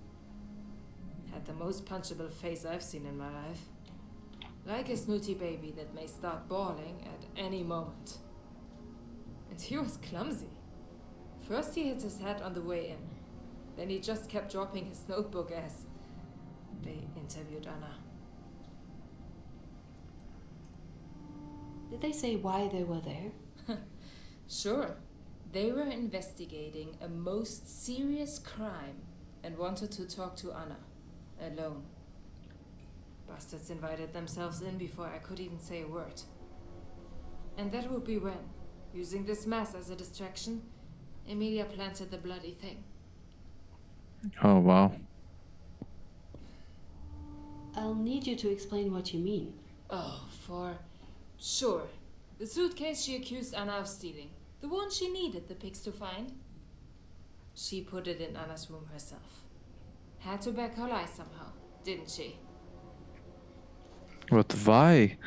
Had the most punchable face I've seen in my life. Like a snooty baby that may start bawling at any moment. And he was clumsy. First he hit his head on the way in. Then he just kept dropping his notebook as they interviewed Anna. Did they say why they were there? Sure. They were investigating a most serious crime and wanted to talk to Anna. Alone. Bastards invited themselves in before I could even say a word. And that would be when, using this mess as a distraction, Emilia planted the bloody thing. Oh wow. I'll need you to explain what you mean. Oh, for sure. The suitcase she accused Anna of stealing. The one she needed the pigs to find. She put it in Anna's room herself. Had to back her lie somehow, didn't she? But why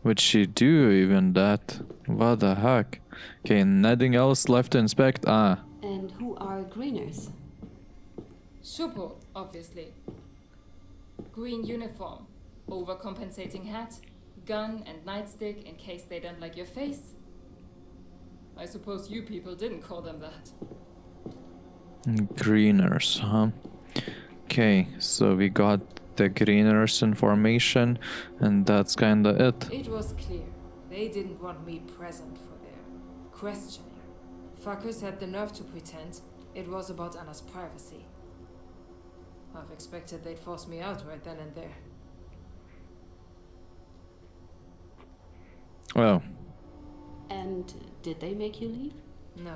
would she do even that? What the heck? Okay, nothing else left to inspect? Ah. And who are greeners? Schupo, obviously. Green uniform, overcompensating hat, gun and nightstick in case they don't like your face. I suppose you people didn't call them that. Greeners, huh? Okay, so we got the greeners information, and that's kinda it. It was clear. They didn't want me present for their questioning. Fuckers had the nerve to pretend it was about Anna's privacy. I've expected they'd force me out right then and there. Well, And did they make you leave? No.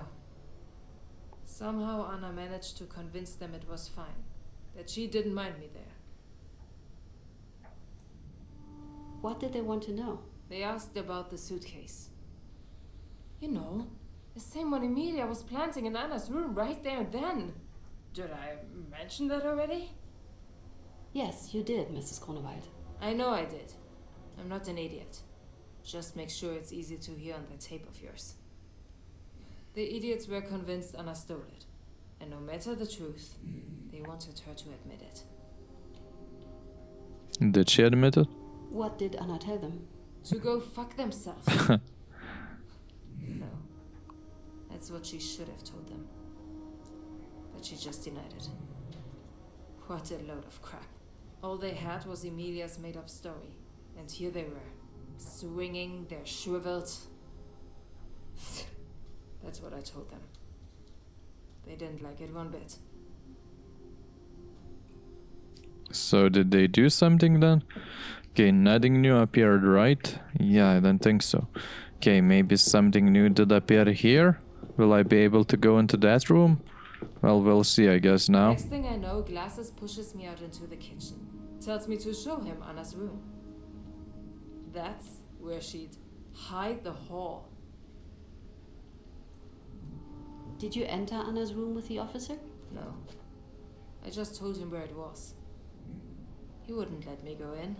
Somehow Anna managed to convince them it was fine. That she didn't mind me there. What did they want to know? They asked about the suitcase. You know, the same one Emilia was planting in Anna's room right there and then. Did I mention that already? Yes, you did, Mrs. Grunewald. I know I did. I'm not an idiot. Just make sure it's easy to hear on that tape of yours. The idiots were convinced Anna stole it. And no matter the truth, they wanted her to admit it. Did she admit it? What did Anna tell them? To go fuck themselves. No. That's what she should have told them. But she just denied it. What a load of crap. All they had was Emilia's made-up story. And here they were, swinging their shriveled... That's what I told them. They didn't like it one bit. So did they do something then? Okay, nothing new appeared, right? Yeah, I don't think so. Okay, maybe something new did appear here? Will I be able to go into that room? Well, we'll see, I guess, now. Next thing I know, Glasses pushes me out into the kitchen. Tells me to show him Anna's room. That's where she'd hide the whore. Did you enter Anna's room with the officer? No. I just told him where it was. He wouldn't let me go in.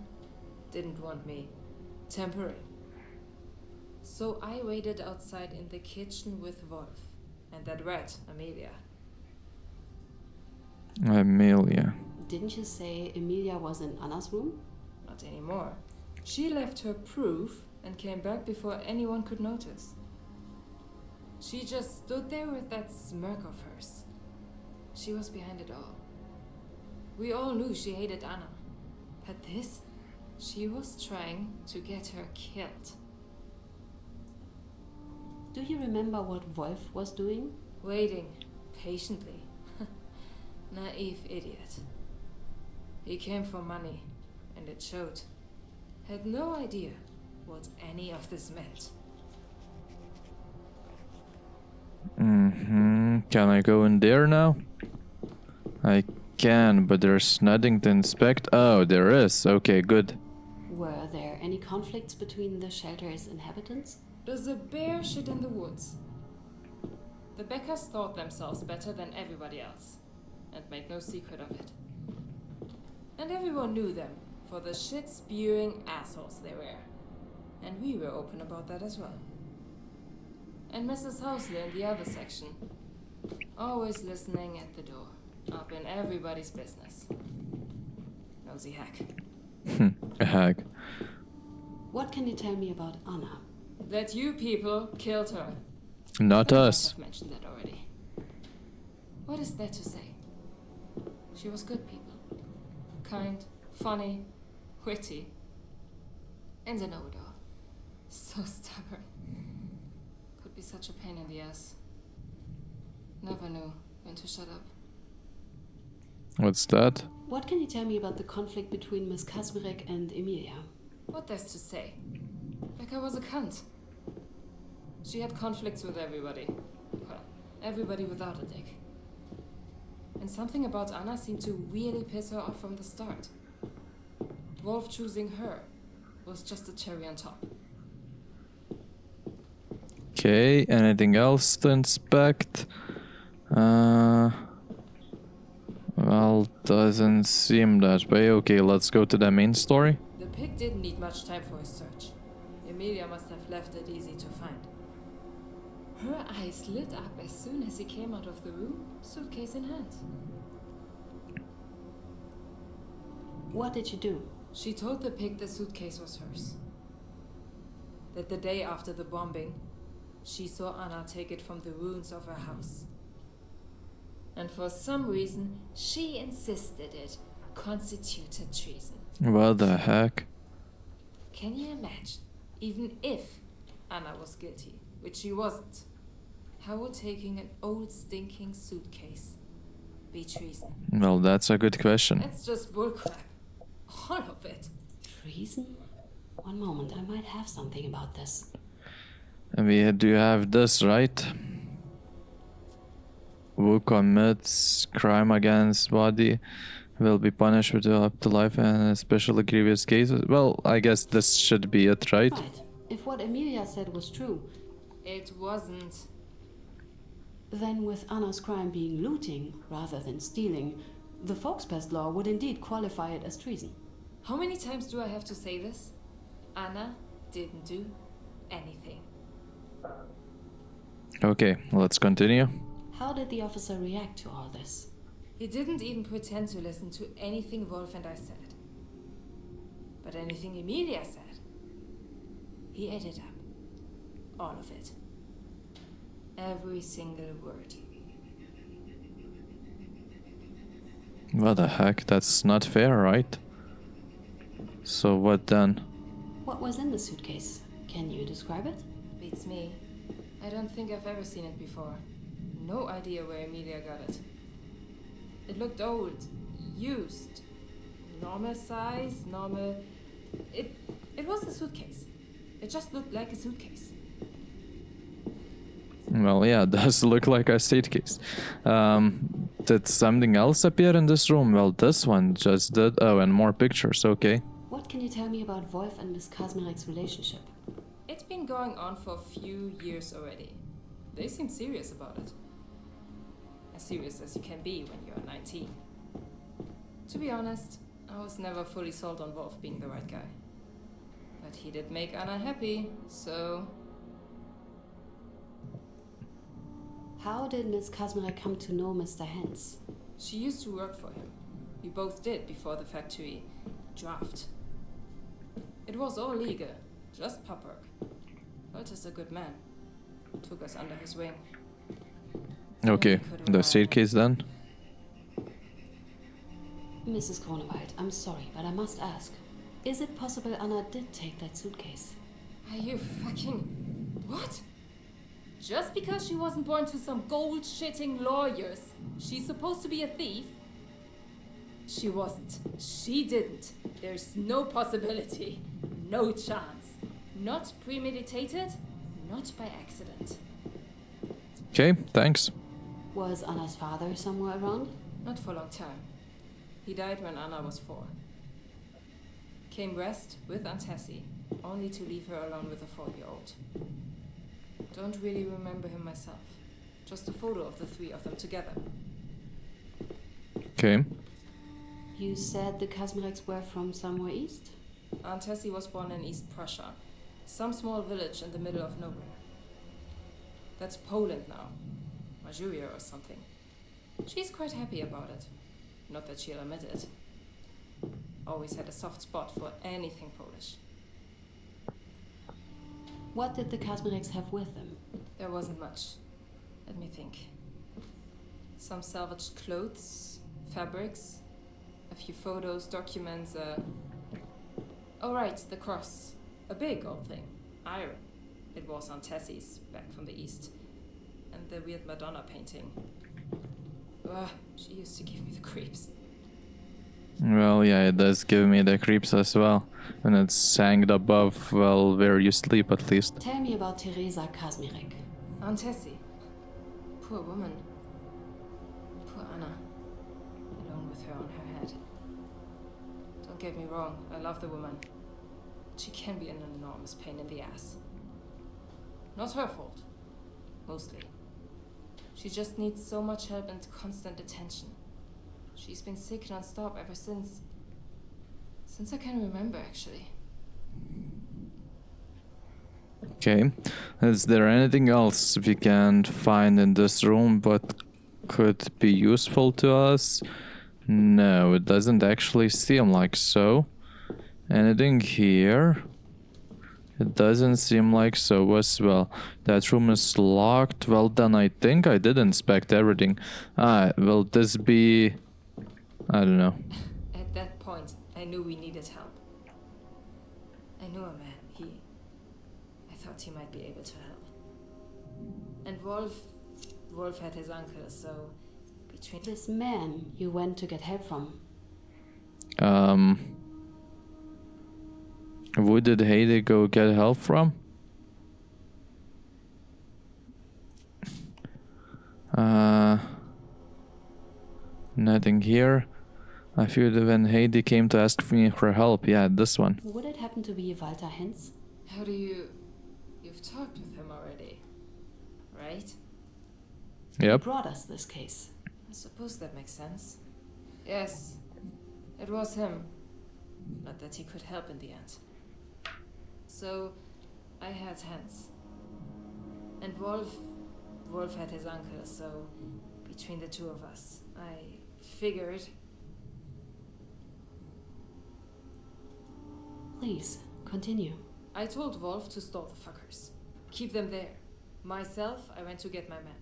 Didn't want me tampering. So I waited outside in the kitchen with Wolf and that rat, Emilia. Emilia. Didn't you say Emilia was in Anna's room? Not anymore. She left her proof and came back before anyone could notice. She just stood there with that smirk of hers. She was behind it all. We all knew she hated Anna. But this, she was trying to get her killed. Do you remember what Wolf was doing? Waiting, patiently. Naive idiot. He came for money, and it showed. Had no idea what any of this meant. Can I go in there now? I can, but there's nothing to inspect. Oh, there is. Okay, good. Were there any conflicts between the shelter's inhabitants? There's a bear shit in the woods. The Beckers thought themselves better than everybody else, and made no secret of it. And everyone knew them for the shit-spewing assholes they were. And we were open about that as well. And Mrs. Housley in the other section, always listening at the door, up in everybody's business. Nosy hack. A hack. What can you tell me about Anna? That you people killed her. Not I us. have mentioned that already. What is there to say? She was good people. Kind, funny, witty, and a know-it-all. So stubborn. Could be such a pain in the ass. Never knew when to shut up. What's that? What can you tell me about the conflict between Miss Kasmirek and Emilia? What there's to say? Becker was a cunt. She had conflicts with everybody. Well, everybody without a dick. And something about Anna seemed to really piss her off from the start. Wolf choosing her was just a cherry on top. Okay, anything else to inspect? Well, doesn't seem that way. Okay, let's go to the main story. The pig didn't need much time for his search. Emilia must have left it easy to find. Her eyes lit up as soon as he came out of the room, suitcase in hand. What did you do? She told the pig the suitcase was hers. That the day after the bombing, she saw Anna take it from the ruins of her house. And for some reason, she insisted it constituted treason. What the heck? Can you imagine? Even if Anna was guilty, which she wasn't, how would taking an old stinking suitcase be treason? Well, that's a good question. That's just bullcrap. All of it. Treason? One moment, I might have something about this. We do have this, right? Who commits crime against body will be punished with up to life and especially grievous cases. Well, I guess this should be it, right? Right. If what Emilia said was true, It wasn't. then with Anna's crime being looting rather than stealing, the Folkspest law would indeed qualify it as treason. How many times do I have to say this? Anna didn't do anything. Okay, let's continue. How did the officer react to all this? He didn't even pretend to listen to anything Wolf and I said. But anything Emilia said, he ate it up. All of it. Every single word. What the heck? That's not fair, right? So what then? What was in the suitcase? Can you describe it? Beats me. I don't think I've ever seen it before. No idea where Emilia got it. It looked old, used, normal size, normal... It was a suitcase. It just looked like a suitcase. Well, yeah, it does look like a suitcase. Did something else appear in this room? Well, this one just did. Oh, and more pictures, okay. What can you tell me about Wolf and Miss Kazmarek's relationship? It's been going on for a few years already. They seem serious about it. As serious as you can be when you're 19. To be honest, I was never fully sold on Wolf being the right guy. But he did make Anna happy, so... How did Miss Kazmarek come to know Mr. Hentz? She used to work for him. We both did before the factory draft. It was all legal, just pub work. Walter's a good man. Took us under his wing. Okay, the suitcase then? Mrs. Grunewald, I'm sorry, but I must ask. Is it possible Anna did take that suitcase? Are you fucking... What? Just because she wasn't born to some gold-shitting lawyers, she's supposed to be a thief? She wasn't. She didn't. There's no possibility. No chance. Not premeditated, not by accident. Okay, thanks. Was Anna's father somewhere around? Not for a long time. He died when Anna was 4. Came west with Aunt Tessie, only to leave her alone with a 4-year-old. Don't really remember him myself. Just a photo of the 3 of them together. Okay. You said the Kazmareks were from somewhere east? Aunt Tessie was born in East Prussia, some small village in the middle of nowhere. That's Poland now. Majuria or something. She's quite happy about it. Not that she'll admit it. Always had a soft spot for anything Polish. What did the Kazmareks have with them? There wasn't much. Let me think. Some salvaged clothes, fabrics, a few photos, documents, Oh right, the cross. A big old thing. Iron. It was Aunt Tessie's, back from the east. And the weird Madonna painting. Ugh, she used to give me the creeps. Well, yeah, it does give me the creeps as well. When it's hanged above, well, where you sleep at least. Tell me about Teresa Kazmarek. Aunt Tessie. Poor woman. Poor Anna. Alone with her on her head. Don't get me wrong, I love the woman. She can be an enormous pain in the ass. Not her fault. Mostly. She just needs so much help and constant attention. She's been sick non-stop ever since I can remember, actually. Okay. Is there anything else we can find in this room but could be useful to us? No, it doesn't actually seem like so. Anything here? It doesn't seem like so as well. That room is locked. Well, then I think I did inspect everything. Will this be... I don't know. At that point, I knew we needed help. I knew a man. I thought he might be able to help. And Wolf had his uncle, so between... This man you went to get help from. Who did Heidi go get help from? Nothing here. I feel that when Heidi came to ask me for help, yeah, this one. Would it happen to be Walter Hentz? How do you... You've talked with him already, right? He Yep. brought us this case. I suppose that makes sense. Yes, it was him. Not that he could help in the end. So I had Hentz. And Wolf had his uncle, so between the two of us, I figured... Please, continue. I told Wolf to stall the fuckers. Keep them there. Myself, I went to get my men.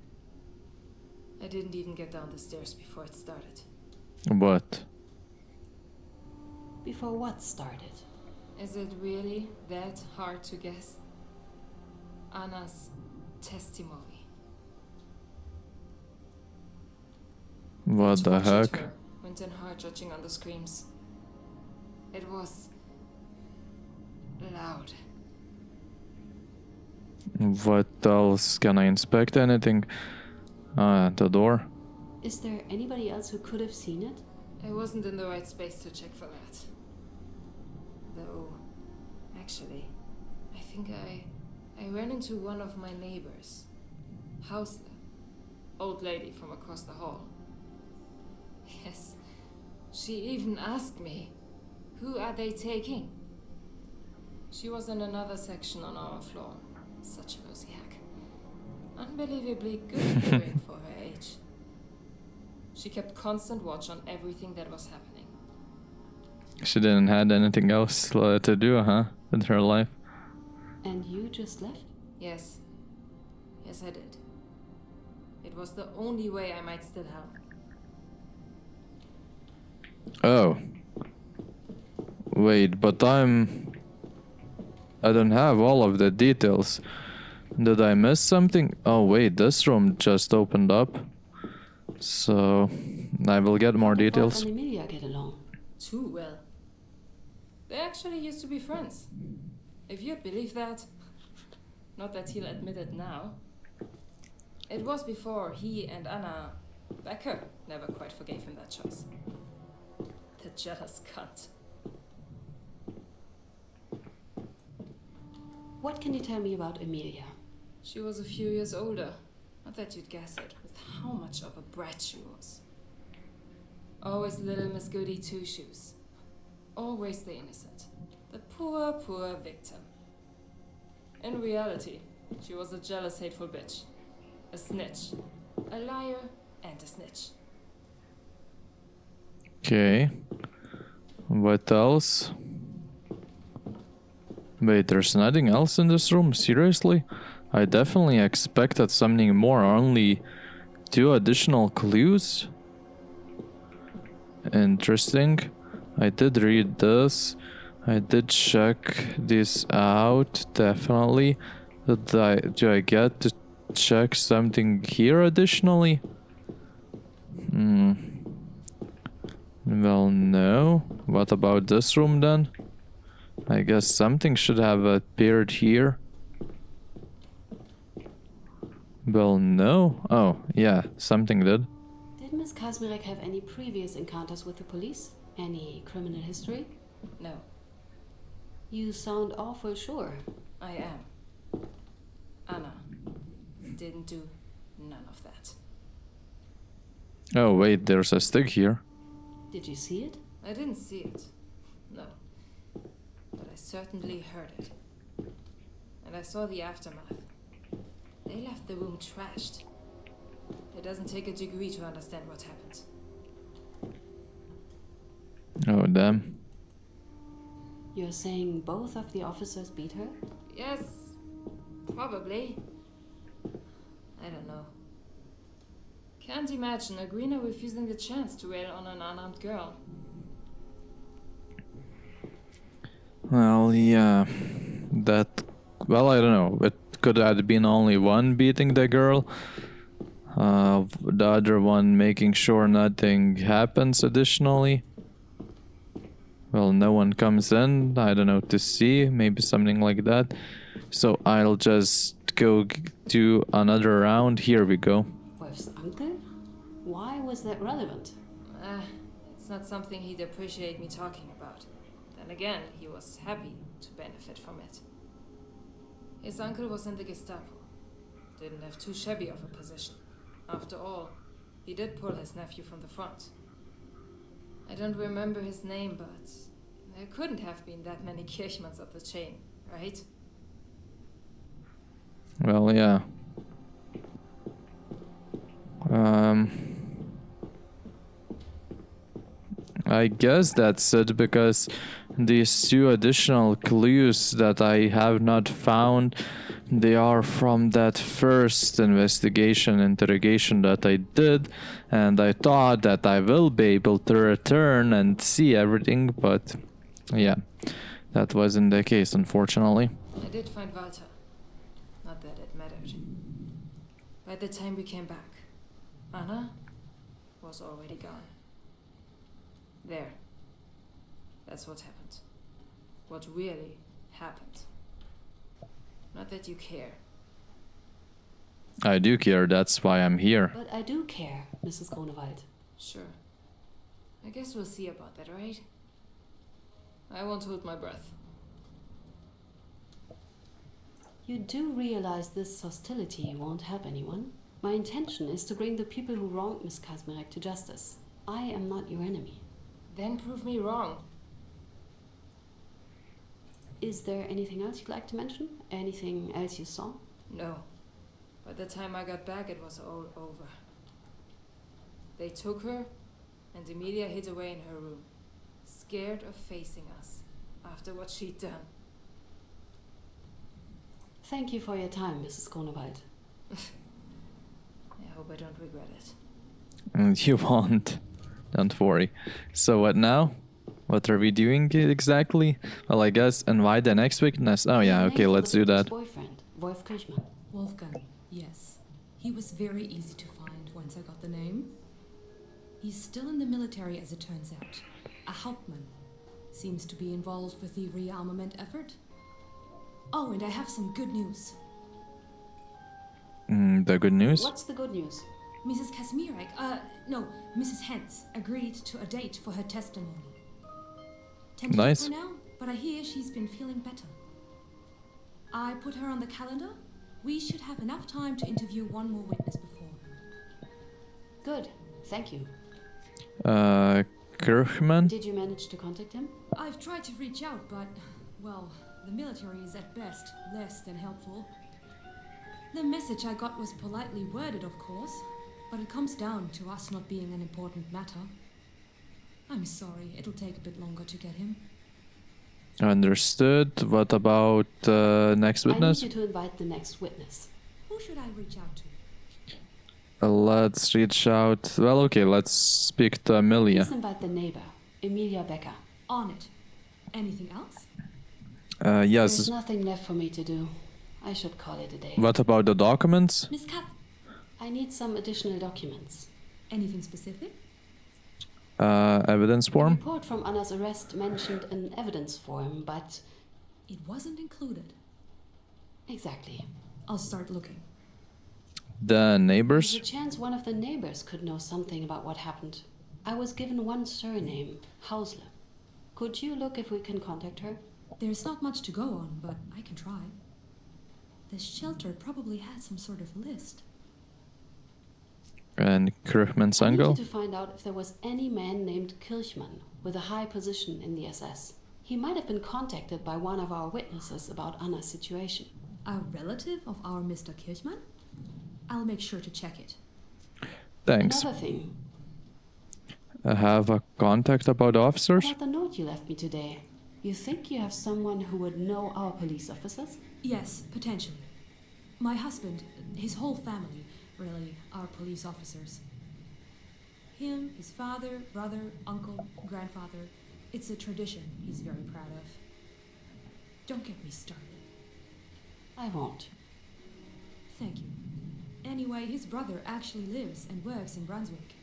I didn't even get down the stairs before it started. What? Before what started? Is it really that hard to guess? Anna's testimony. What the heck? Her went in hard judging on the screams. It was loud. What else? Can I inspect anything? The door? Is there anybody else who could have seen it? I wasn't in the right space to check for that. Though, actually, I think I ran into one of my neighbors. Hausler. Old lady from across the hall. Yes, she even asked me, who are they taking? She was in another section on our floor. Such a nosy hack. Unbelievably good hearing for her age. She kept constant watch on everything that was happening. She didn't have anything else to do, huh? With her life? And you just left? Yes. Yes, I did. It was the only way I might still help. Oh. Wait, but I don't have all of the details. Did I miss something? Oh wait, this room just opened up. So, I will get more details. Wolf and Emilia get along. Too well. They actually used to be friends. If you'd believe that. Not that he'll admit it now. It was before he and Anna... Becker never quite forgave him that choice. The jealous cunt. What can you tell me about Emilia? She was a few years older. Not that you'd guess it, with how much of a brat she was. Always little Miss Goody Two-Shoes. Always the innocent. The poor, poor victim. In reality, she was a jealous, hateful bitch. A snitch. A liar and a snitch. Okay. What else? Wait, there's nothing else in this room? Seriously? I definitely expected something more. Only 2 additional clues? Interesting. I did read this. I did check this out, definitely. Do I get to check something here additionally? Well, no. What about this room then? I guess something should have appeared here. Well, no. Oh, yeah, something did. Did Miss Kazmirek have any previous encounters with the police? Any criminal history? No, You sound awful sure. I am. Anna didn't do none of that. Oh, wait, there's a stick here. Did you see it? I didn't see it. No. But I certainly heard it. And I saw the aftermath. They left the room trashed. It doesn't take a degree to understand what happened. Oh, damn. You're saying both of the officers beat her? Yes, probably. I don't know. Can't imagine a greener refusing the chance to rail on an unarmed girl. Well, yeah. Well, I don't know. It could have been only one beating the girl. The other one making sure nothing happens additionally. Well, no one comes in, I don't know, to see, maybe something like that. So I'll just go do another round. Here we go. Wolf's uncle? Why was that relevant? It's not something he'd appreciate me talking about. Then again, he was happy to benefit from it. His uncle was in the Gestapo. Didn't have too shabby of a position. After all, he did pull his nephew from the front. I don't remember his name, but there couldn't have been that many Kirchmanns up the chain, right? Well, yeah. I guess that's it, because these two additional clues that I have not found, they are from that first interrogation that I did, and I thought that I will be able to return and see everything, but yeah, that wasn't the case, unfortunately. I did find Walter. Not that it mattered. By the time we came back, Anna was already gone. There. That's what happened. What really happened. Not that you care. I do care, that's why I'm here. But I do care, Mrs. Grunewald. Sure. I guess we'll see about that, right? I won't hold my breath. You do realize this hostility won't help anyone? My intention is to bring the people who wronged Miss Kazmarek to justice. I am not your enemy. Then prove me wrong. Is there anything else you'd like to mention? Anything else you saw? No. By the time I got back, it was all over. They took her, and Emilia hid away in her room, scared of facing us after what she'd done. Thank you for your time, Mrs. Grunewald. I hope I don't regret it. And you won't. Don't worry. So what now? What are we doing exactly? Well, I guess invite the next witness. Oh yeah, okay, let's do that. Boyfriend, Wolf Kirchmann. Wolfgang, yes. He was very easy to find once I got the name. He's still in the military, as it turns out. A Hauptmann. Seems to be involved with the rearmament effort. Oh, and I have some good news. The good news? What's the good news? Mrs. Kazmarek, no, Mrs. Hentz agreed to a date for her testimony. Tentative Nice. for now, but I hear she's been feeling better. I put her on the calendar. We should have enough time to interview one more witness before. Good, thank you. Kirchmann? Did you manage to contact him? I've tried to reach out, but, well, the military is at best less than helpful. The message I got was politely worded, of course, but it comes down to us not being an important matter. I'm sorry, it'll take a bit longer to get him. Understood. What about next witness? I need you to invite the next witness. Who should I reach out to? Let's reach out. Well, okay, let's speak to Emilia. Please invite the neighbor, Emilia Becker. On it. Anything else? Yes. There's nothing left for me to do. I should call it a day. What about the documents? Miss Kat, I need some additional documents. anything specific? Evidence The form? report from Anna's arrest mentioned an evidence form, but... It wasn't included. Exactly. I'll start looking. The There's neighbors? a chance one of the neighbors could know something about what happened. I was given one surname, Hausler. Could you look if we can contact her? There's not much to go on, but I can try. The shelter probably had some sort of list. And Kirchmann's I need you uncle? to find out if there was any man named Kirchmann with a high position in the SS. He might have been contacted by one of our witnesses about Anna's situation. A relative of our Mr. Kirchmann? I'll make sure to check it. Thanks. Another thing, Have a contact about officers? about the note you left me today. You think you have someone who would know our police officers? Yes, potentially. My husband, his whole family, really, are police officers. Him, his father, brother, uncle, grandfather. It's a tradition he's very proud of. Don't get me started. I won't. Thank you. Anyway, his brother actually lives and works in Brunswick.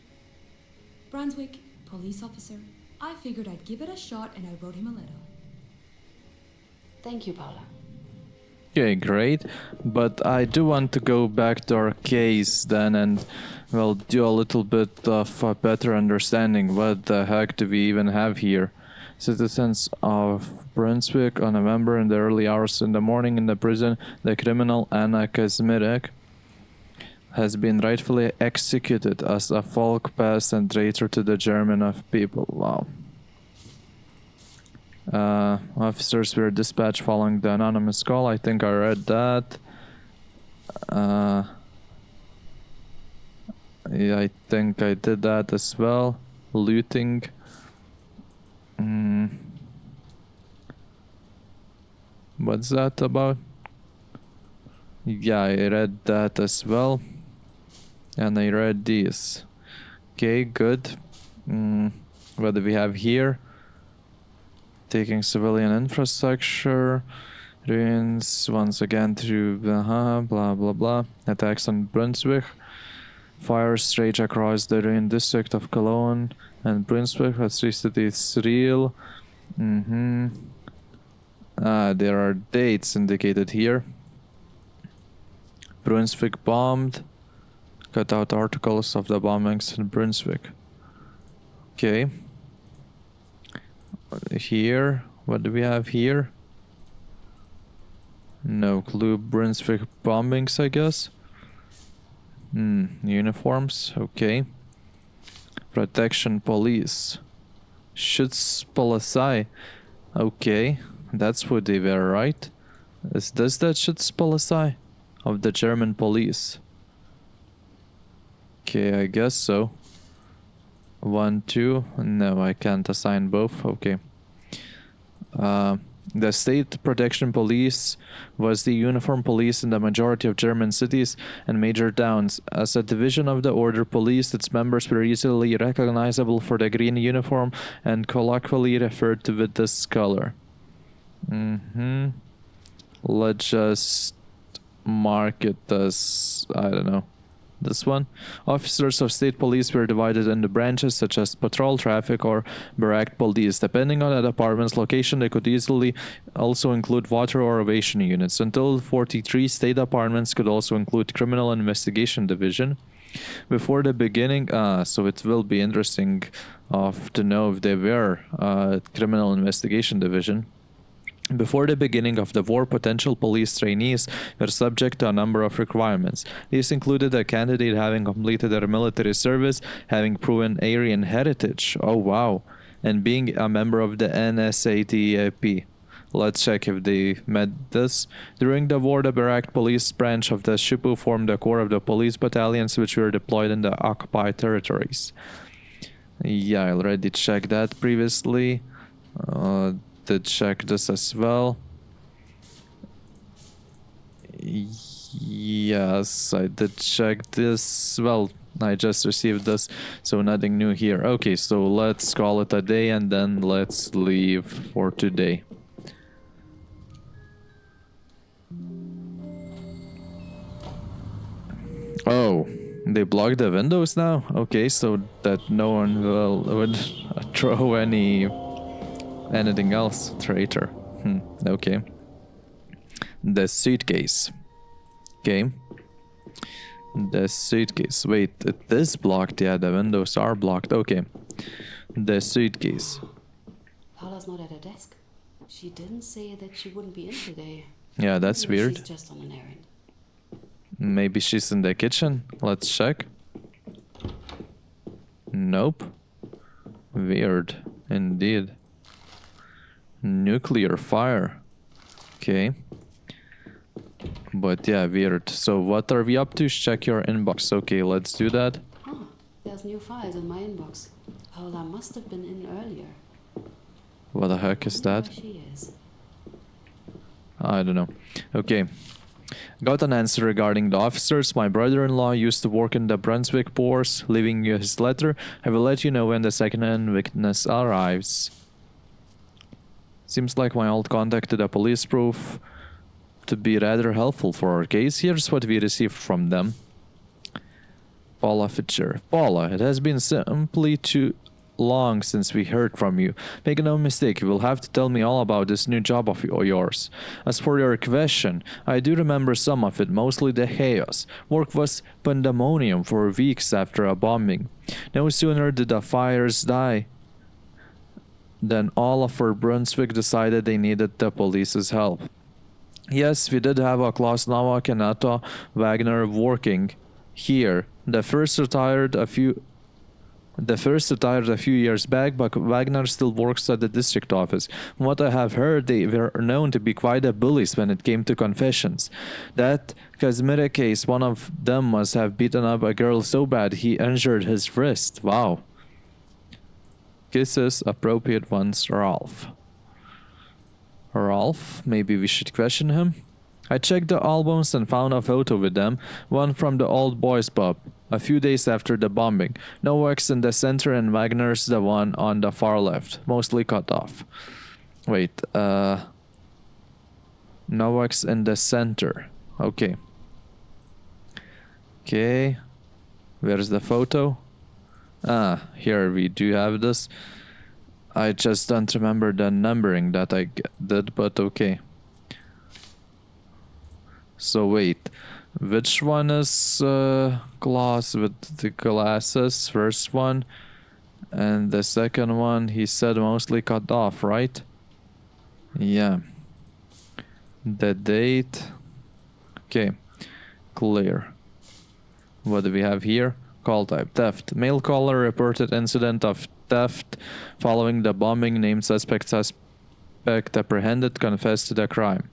Brunswick, police officer. I figured I'd give it a shot and I wrote him a letter. Thank you, Paula. Okay, great. But I do want to go back to our case then and, well, do a little bit of a better understanding. What the heck do we even have here? Citizens of Brunswick on November in the early hours in the morning in the prison, the criminal Anna Kazmarek has been rightfully executed as a folk pest and traitor to the German of people. Wow. Officers were dispatched following the anonymous call. I think I read that. Yeah, I think I did that as well. Looting. What's that about? Yeah, I read that as well. And I read these. Okay, good. What do we have here? Taking civilian infrastructure. Ruins once again through blah blah blah. Attacks on Brunswick. Fires rage across the ruined district of Cologne and Brunswick. Let's see if it's real. There are dates indicated here. Brunswick bombed. Cut out articles of the bombings in Brunswick. Okay. Here, what do we have here? No clue. Brunswick bombings, I guess. Uniforms, okay. Protection police. Schutzpolizei. Okay, that's who they were, right? Is this that Schutzpolizei of the German police? Okay, I guess so. 1, 2. No, I can't assign both. Okay. The State Protection Police was the uniform police in the majority of German cities and major towns. As a division of the Order Police, its members were easily recognizable for the green uniform and colloquially referred to with this color. Let's just mark it as, I don't know, this one. Officers of state police were divided into branches such as patrol, traffic, or barrack police. Depending on the department's location, they could easily also include water or ovation units. Until 43, state departments could also include criminal investigation division. Before the beginning, so it will be interesting to know if they were criminal investigation division. Before the beginning of the war, potential police trainees were subject to a number of requirements. These included a candidate having completed their military service, having proven Aryan heritage, oh wow, and being a member of the NSATP. Let's check if they met this. During the war, the barrack police branch of the Schipu formed the core of the police battalions which were deployed in the occupied territories. Yeah, I already checked that previously. Did check this as well. Yes, I did check this. Well, I just received this, so nothing new here. Okay, so let's call it a day and then let's leave for today. Oh, they blocked the windows now? Okay, so that no one would throw anything else. Traitor. Okay. The suitcase. Okay. The suitcase. Wait, it is blocked. Yeah, the windows are blocked. Okay. The suitcase. Paula's not at her desk. She didn't say that she wouldn't be in today. Yeah, that's Maybe weird. She's just on an errand. Maybe she's in the kitchen. Let's check. Nope. Weird. Indeed. Nuclear fire. Okay. But yeah, weird. So what are we up to? Check your inbox. Okay, let's do that. Oh, there's new files in my inbox. Paula must have been in earlier. What the heck is that? Where she is. I don't know. Okay. Got an answer regarding the officers. My brother-in-law used to work in the Brunswick Force. Leaving you his letter. I will let you know when the second-hand witness arrives. Seems like my old contact to the police proved to be rather helpful for our case. Here's what we received from them. Paula Fischer. Paula, it has been simply too long since we heard from you. Make no mistake, you will have to tell me all about this new job of yours. As for your question, I do remember some of it, mostly the chaos. Work was pandemonium for weeks after a bombing. No sooner did the fires die than all of Brunswick decided they needed the police's help. Yes, we did have a Klaus Nowak and Otto Wagner working here. The first retired a few The first retired a few years back, but Wagner still works at the district office. From what I have heard, they were known to be quite a bullies when it came to confessions. That Kazmira case, one of them must have beaten up a girl so bad he injured his wrist. Wow. Kisses, appropriate ones, Ralph. Ralph? Maybe we should question him? I checked the albums and found a photo with them, one from the old boys pub, a few days after the bombing. Novak's in the center and Wagner's the one on the far left, mostly cut off. Wait, Novak's in the center. Okay. Okay. Where's the photo? Ah, here we do have this. I just don't remember the numbering that I did, but okay. So wait, which one is glass with the glasses? First one, and the second one he said mostly cut off, right? Yeah. The date. Okay, clear. What do we have here? Call type theft. Male caller reported incident of theft following the bombing. Named suspect apprehended, confessed to the crime.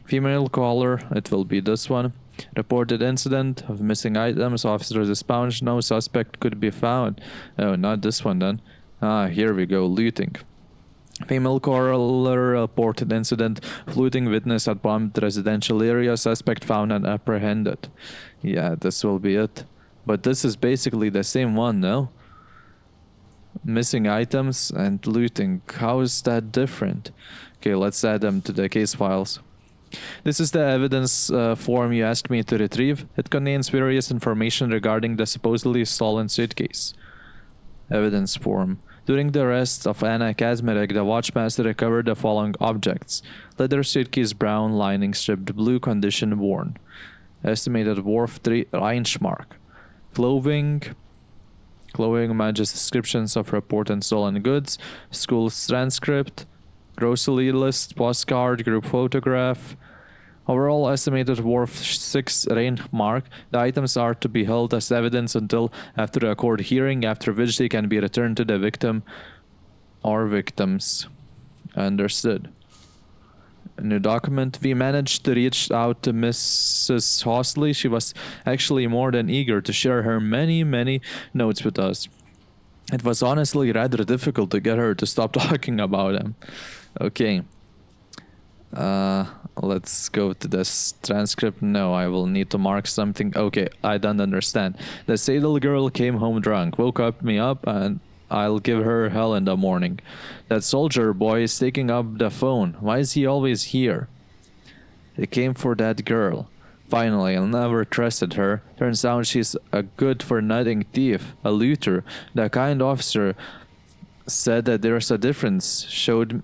Female caller, it will be this one. Reported incident of missing items. Officers expunged. No suspect could be found. Oh, not this one then. Ah, here we go. Looting. Female caller reported incident of looting. Witness at bombed residential area. Suspect found and apprehended. Yeah, this will be it. But this is basically the same one, no? Missing items and looting. How is that different? Okay, let's add them to the case files. This is the evidence form you asked me to retrieve. It contains various information regarding the supposedly stolen suitcase. Evidence form. During the arrest of Anna Kazmarek, the watchmaster recovered the following objects. Leather suitcase, brown, lining stripped blue, condition worn. Estimated worth 3 Reichsmark. Clothing matches descriptions of reported and stolen goods. School's transcript. Grocery list, postcard, group photograph. Overall estimated worth 6 Reichsmark. The items are to be held as evidence until after a court hearing, after which they can be returned to the victim or victims. Understood. A new document. We managed to reach out to Mrs. Hosley. She was actually more than eager to share her many notes with us. It was honestly rather difficult to get her to stop talking about them. Okay. Let's go to this transcript. No, I will need to mark something. Okay, I don't understand. The Sadel girl came home drunk, woke me up, and I'll give her hell in the morning. That soldier boy is taking up the phone. Why is he always here? He came for that girl. Finally, I never trusted her. Turns out she's a good-for-nothing thief, a looter. The kind officer said that there's a difference. Showed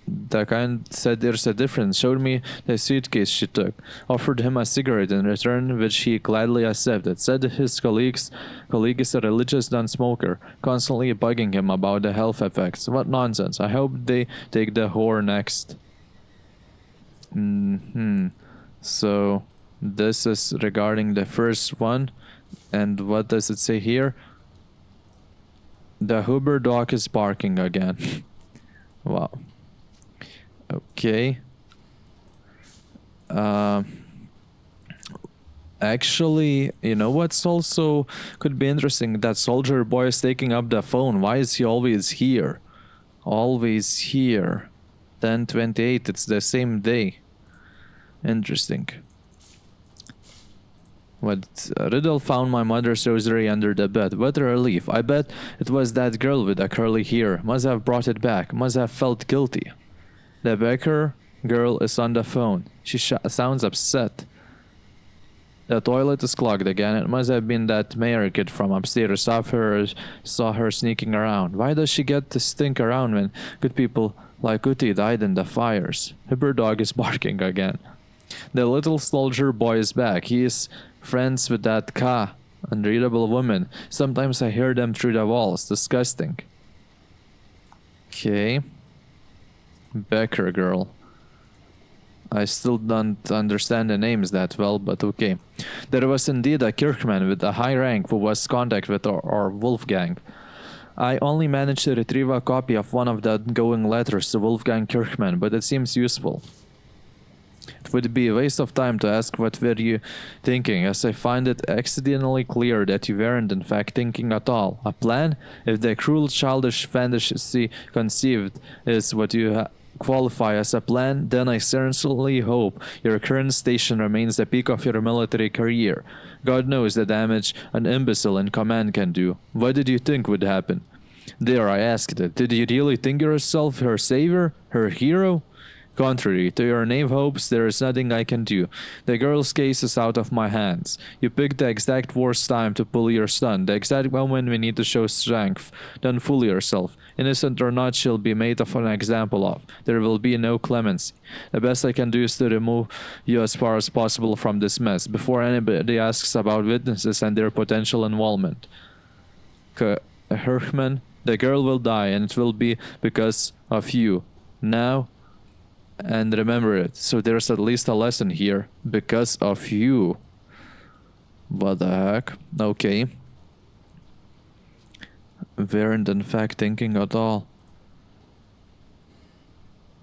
me the suitcase she took. Offered him a cigarette in return, which he gladly accepted. Said his colleague is a religious non-smoker, constantly bugging him about the health effects. What nonsense. I hope they take the whore next. So this is regarding the first one. And what does it say here? The Huber dog is barking again. Wow. Okay. Actually, you know what's also could be interesting? That soldier boy is taking up the phone. Why is he always here? Always here. 10/28, it's the same day. Interesting. What Riddle found my mother's rosary under the bed. What a relief. I bet it was that girl with the curly hair. Must have brought it back. Must have felt guilty. The Becker girl is on the phone. She sounds upset. The toilet is clogged again. It must have been that mayor kid from upstairs. Saw her sneaking around. Why does she get to stink around when good people like Uti died in the fires? Her dog is barking again. The little soldier boy is back. He is friends with that Ka, unreadable woman. Sometimes I hear them through the walls. Disgusting. Okay. Becker girl. I still don't understand the names that well, but okay. There was indeed a Kirkman with a high rank who was contact with our Wolfgang. I only managed to retrieve a copy of one of the outgoing letters to Wolfgang Kirkman, but it seems useful. It would be a waste of time to ask what were you thinking, as I find it accidentally clear that you weren't in fact thinking at all. A plan? If the cruel childish fantasy conceived is what you qualify as a plan, then I sincerely hope your current station remains the peak of your military career. God knows the damage an imbecile in command can do. What did you think would happen? There, I asked it. Did you really think yourself her savior? Her hero? Contrary to your naive hopes, there is nothing I can do. The girl's case is out of my hands. You picked the exact worst time to pull your stunt, the exact moment we need to show strength. Don't fool yourself. Innocent or not, she'll be made of an example of. There will be no clemency. The best I can do is to remove you as far as possible from this mess, before anybody asks about witnesses and their potential involvement. Herman, the girl will die, and it will be because of you. Now, and remember it, so there's at least a lesson here. Because of you. What the heck? Okay. Weren't in fact thinking at all.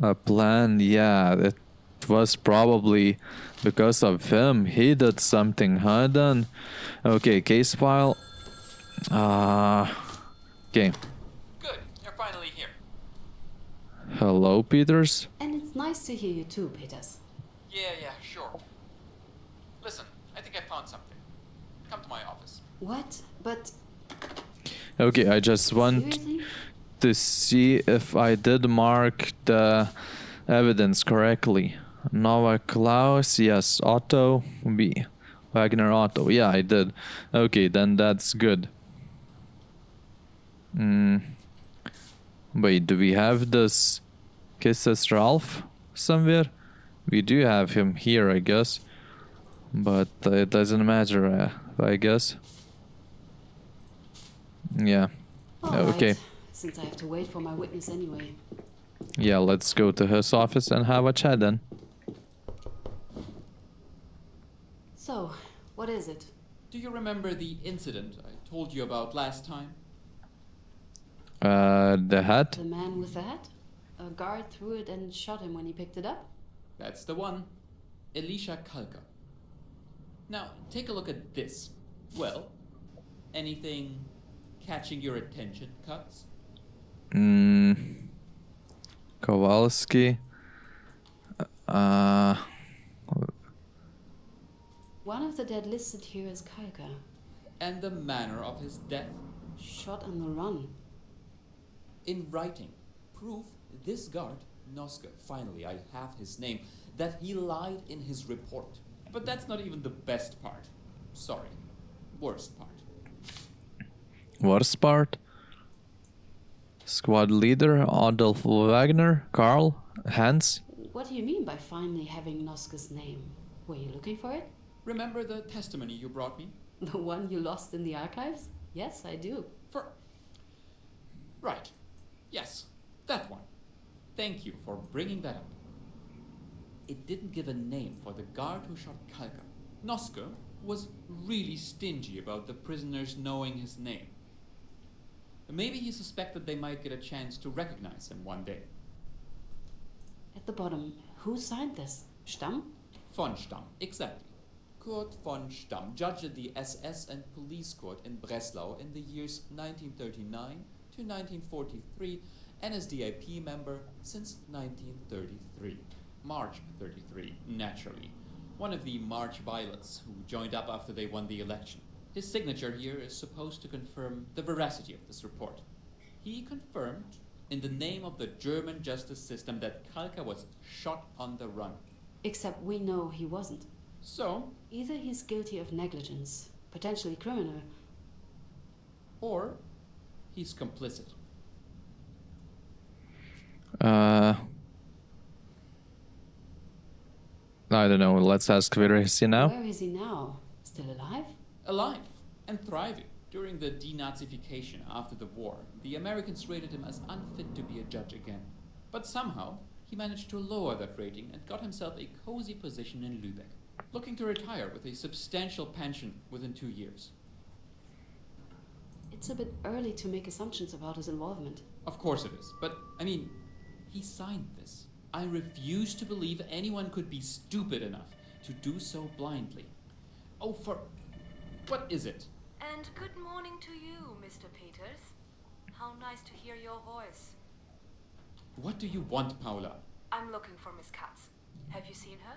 A plan, yeah, it was probably because of him. He did something, huh, then? Okay, case file. Okay. Good, you're finally here. Hello, Peters? And it's nice to hear you too, Peters. Yeah, sure. Listen, I think I found something. Come to my office. What? But Okay, I just want seriously? to see if I did mark the evidence correctly. Nova Klaus, yes. Otto, B. Wagner Otto, yeah, I did. Okay, then that's good. Wait, do we have this Kisses Ralph somewhere? We do have him here, I guess. But it doesn't matter, I guess. Yeah. All Okay. right, since I have to wait for my witness anyway. Yeah, let's go to his office and have a chat then. So, what is it? Do you remember the incident I told you about last time? The hat? The man with the hat? A guard threw it and shot him when he picked it up? That's the one. Elisha Kalka. Now, take a look at this. Well, anything catching your attention, Cuts? Kowalski. One of the dead listed here is Kalka. And the manner of his death? Shot on the run. In writing, proof this guard, Noske, finally I have his name, that he lied in his report. But that's not even the best part. Sorry. Worst part. Worst part? Squad leader Adolf Wagner, Karl, Hentz. What do you mean by finally having Noske's name? Were you looking for it? Remember the testimony you brought me? The one you lost in the archives? Yes, I do. Right. Yes, that one. Thank you for bringing that up. It didn't give a name for the guard who shot Kalka. Noske was really stingy about the prisoners knowing his name. Maybe he suspected they might get a chance to recognize him one day. At the bottom, who signed this? Stamm? Von Stamm, exactly. Kurt von Stamm, judge at the SS and police court in Breslau in the years 1939 to 1943, NSDAP member since 1933. March 33, naturally. One of the March violets who joined up after they won the election. His signature here is supposed to confirm the veracity of this report. He confirmed, in the name of the German justice system, that Kalka was shot on the run. Except we know he wasn't. So, Either he's guilty of negligence, potentially criminal, or he's complicit. I don't know, let's ask where is he now? Where is he now? Still alive? Alive and thriving. During the denazification after the war, the Americans rated him as unfit to be a judge again. But somehow, he managed to lower that rating and got himself a cozy position in Lübeck, looking to retire with a substantial pension within 2 years. It's a bit early to make assumptions about his involvement. Of course it is, but I mean, he signed this. I refuse to believe anyone could be stupid enough to do so blindly. Oh, for... what is it? And good morning to you, Mr. Peters. How nice to hear your voice. What do you want, Paula? I'm looking for Miss Katz. Have you seen her?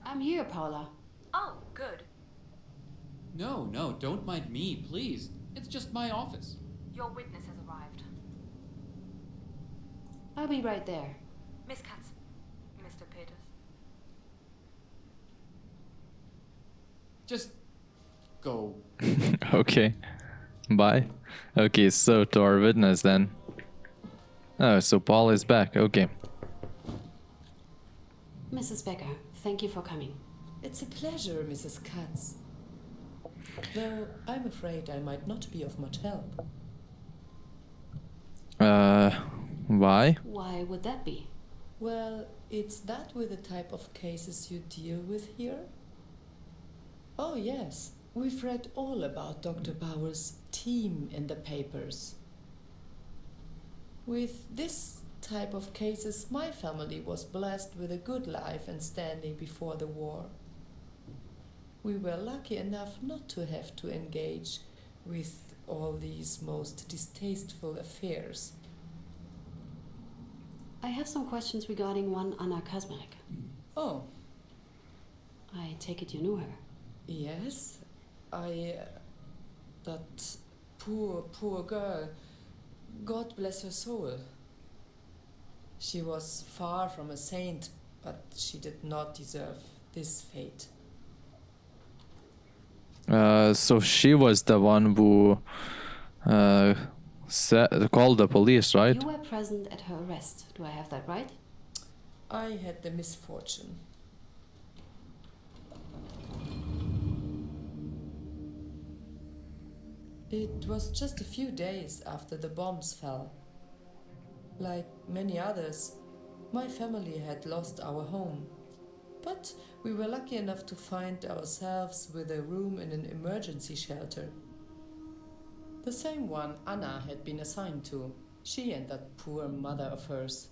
I'm here, Paula. Oh, good. No, don't mind me, please. It's just my office. Your witness has arrived. I'll be right there. Miss Katz, Mr. Peters. Just go. Okay. Bye. Okay, so to our witness then. Oh, so Paul is back. Okay. Mrs. Becker, thank you for coming. It's a pleasure, Mrs. Katz. Though I'm afraid I might not be of much help. Why? Why would that be? Well, it's that with the type of cases you deal with here? Oh yes, we've read all about Dr. Bauer's team in the papers. With this type of cases, my family was blessed with a good life and standing before the war. We were lucky enough not to have to engage with all these most distasteful affairs. I have some questions regarding one Anna Kazmarek. Oh, I take it you knew her. yes, that poor girl, God bless her soul. She was far from a saint, but she did not deserve this fate. So she was the one who called the police, right? You were present at her arrest. Do I have that right? I had the misfortune. It was just a few days after the bombs fell. Like many others, my family had lost our home. But we were lucky enough to find ourselves with a room in an emergency shelter. The same one Anna had been assigned to, she and that poor mother of hers.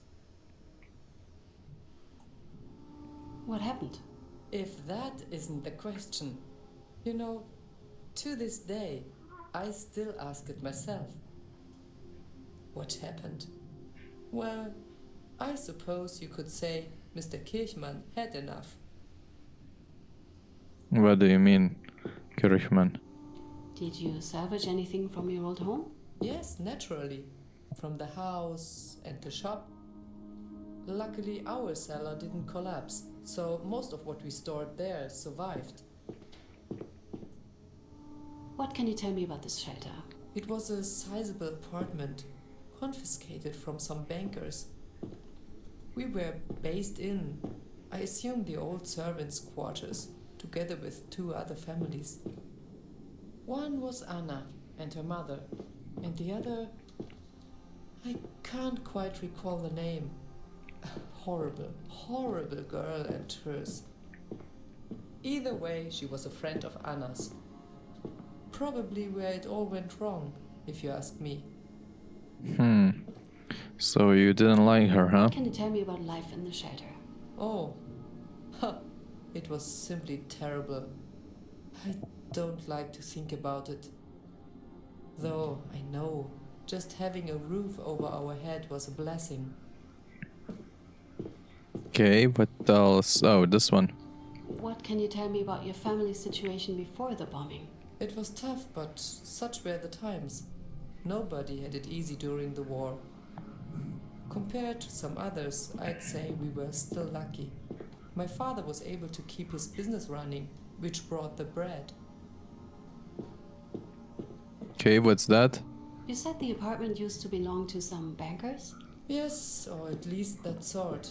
What happened? If that isn't the question, you know, to this day, I still ask it myself. What happened? Well, I suppose you could say Mr. Kirchmann had enough. What do you mean, Kirchmann? Did you salvage anything from your old home? Yes, naturally. From the house and the shop. Luckily, our cellar didn't collapse, so most of what we stored there survived. What can you tell me about this shelter? It was a sizable apartment, confiscated from some bankers. We were based in, I assume, the old servants' quarters, together with 2 other families. One was Anna and her mother, and the other, I can't quite recall the name. A horrible girl and hers. Either way, she was a friend of Anna's. Probably where it all went wrong, if you ask me. So you didn't like her, huh? What can you tell me about life in the shelter? Oh, it was simply terrible. I don't like to think about it. Though I know just having a roof over our head was a blessing. Okay, what else? Oh, this one. What can you tell me about your family's situation before the bombing? It was tough, but such were the times. Nobody had it easy during the war. Compared to some others, I'd say we were still lucky. My father was able to keep his business running, which brought the bread. Okay, what's that? You said the apartment used to belong to some bankers? Yes, or at least that sort.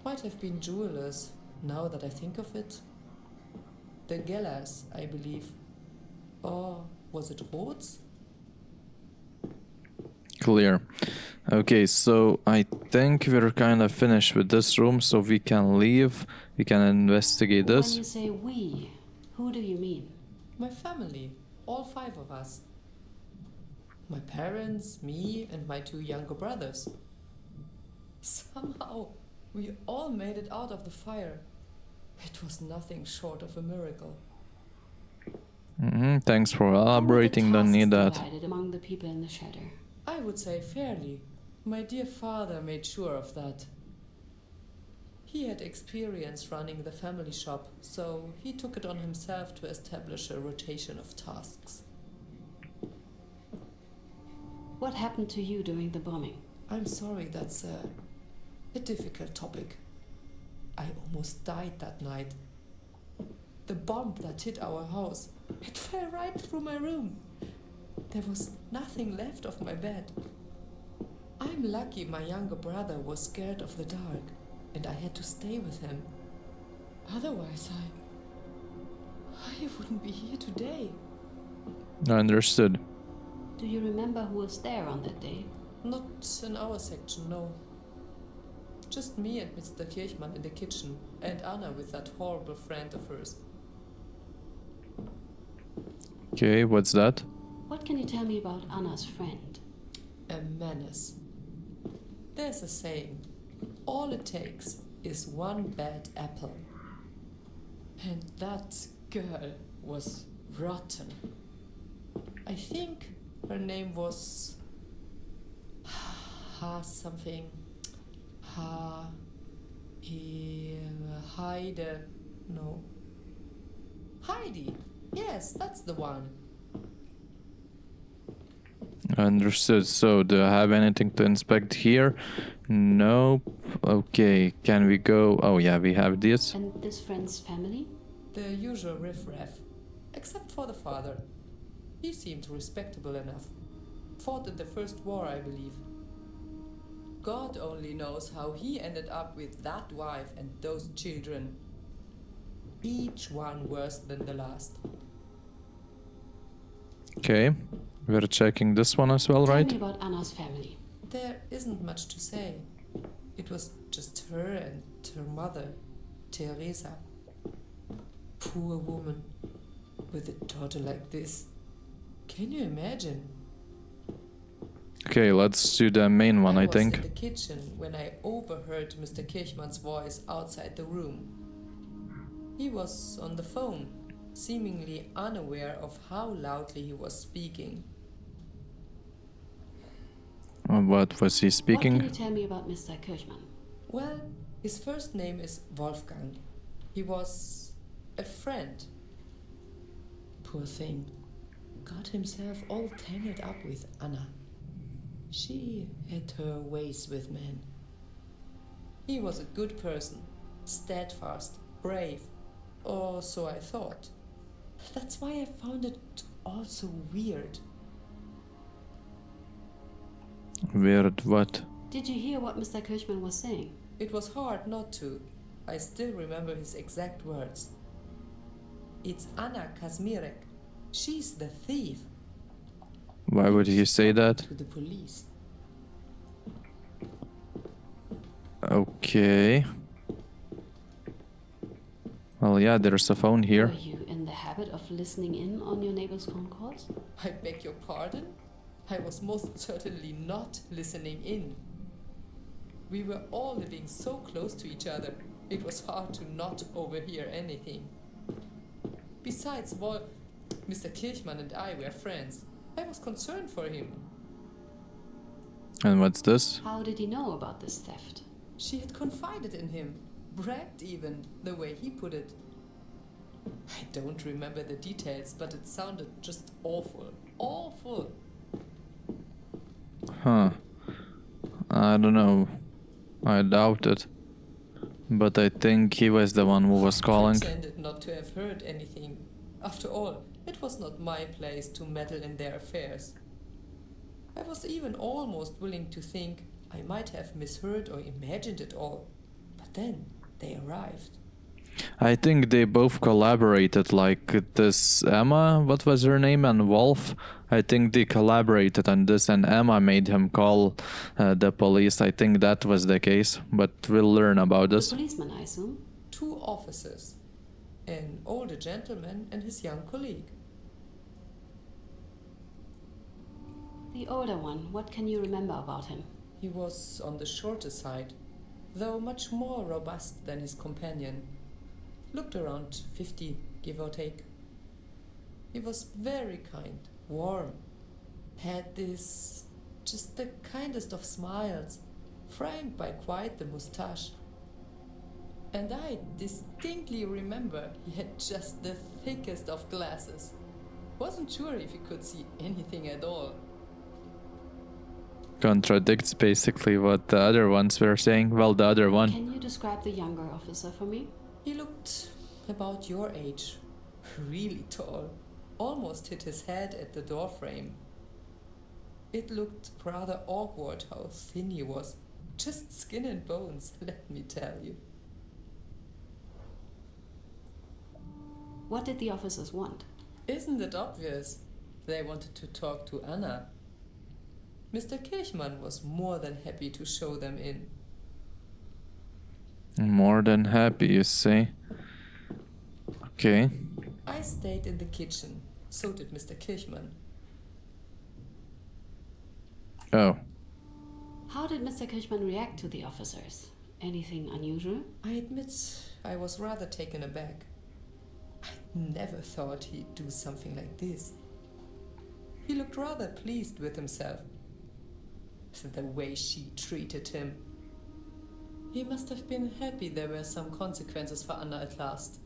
Might have been jewelers, now that I think of it. The Gellers, I believe. Or was it Roths? clear. Okay, so I think we're kind of finished with this room, so we can leave. We can investigate When this. you say we, who do you mean? My family, all 5 of us. My parents, me, and my 2 younger brothers. Somehow, we all made it out of the fire. It was nothing short of a miracle. Thanks for How were the elaborating, don't tasks need that. divided among the people in the shelter? I would say fairly. My dear father made sure of that. He had experience running the family shop, so he took it on himself to establish a rotation of tasks. What happened to you during the bombing? I'm sorry, that's a difficult topic. I almost died that night. The bomb that hit our house, it fell right through my room. There was nothing left of my bed. I'm lucky my younger brother was scared of the dark, and I had to stay with him. Otherwise, I wouldn't be here today. Understood. Do you remember who was there on that day? Not in our section, no. Just me and Mr. Kirchmann in the kitchen, and Anna with that horrible friend of hers. Okay, what's that? What can you tell me about Anna's friend? A menace. There's a saying, all it takes is one bad apple. And that girl was rotten. I think her name was something. Heidi. No. Heidi. Yes, that's the one. Understood. So, do I have anything to inspect here? Nope. Okay, can we go? Oh, yeah, we have this. And this friend's family? The usual riff-raff. Except for the father. He seemed respectable enough. Fought in the First War, I believe. God only knows how he ended up with that wife and those children. Each one worse than the last. Okay, we're checking this one as well, right? Tell me about Anna's family. There isn't much to say. It was just her and her mother, Teresa. Poor woman. With a daughter like this. Can you imagine? Okay, let's do the main one, I was think. in the kitchen when I overheard Mr. Kirchmann's voice outside the room. He was on the phone, seemingly unaware of how loudly he was speaking. What was he What speaking? can you tell me about Mr. Kirchmann? Well, his first name is Wolfgang. He was a friend. Poor thing. Got himself all tangled up with Anna. She had her ways with men. He was a good person, steadfast, brave, or so I thought. That's why I found it all so weird. Weird what? Did you hear what Mr. Kirchmann was saying? It was hard not to. I still remember his exact words. It's Anna Kazmirek. She's the thief. Why would he say that? To the police. Okay. Well, yeah, there's a phone here. Were you in the habit of listening in on your neighbor's phone calls? I beg your pardon? I was most certainly not listening in. We were all living so close to each other, it was hard to not overhear anything. Besides, Mr. Kirchmann and I were friends. I was concerned for him. And what's this? How did he know about this theft? She had confided in him, bragged even, the way he put it. I don't remember the details, but it sounded just awful. Awful! Huh. I don't know. I doubt it. But I think he was the one who was calling. Pretended not to have heard anything. After all, it was not my place to meddle in their affairs. I was even almost willing to think I might have misheard or imagined it all. But then they arrived. I think they both collaborated, like this Emma, what was her name, and Wolf. I think they collaborated on this, and Emma made him call the police. I think that was the case, but we'll learn about The this. policeman, I assume. 2 officers, an older gentleman and his young colleague. The older one, what can you remember about him? He was on the shorter side, though much more robust than his companion. Looked around 50, give or take. He was very kind, warm, had just the kindest of smiles, framed by quite the moustache. And I distinctly remember he had just the thickest of glasses. Wasn't sure if he could see anything at all. Contradicts basically what the other ones were saying. Well, the other one. Can you describe the younger officer for me? He looked about your age, really tall, almost hit his head at the doorframe. It looked rather awkward how thin he was, just skin and bones, let me tell you. What did the officers want? Isn't it obvious? They wanted to talk to Anna. Mr. Kirchmann was more than happy to show them in. More than happy, you say? Okay. I stayed in the kitchen, so did Mr. Kirchmann. Oh. How did Mr. Kirchmann react to the officers? Anything unusual? I admit I was rather taken aback. I never thought he'd do something like this. He looked rather pleased with himself. The way she treated him. He must have been happy there were some consequences for Anna at last.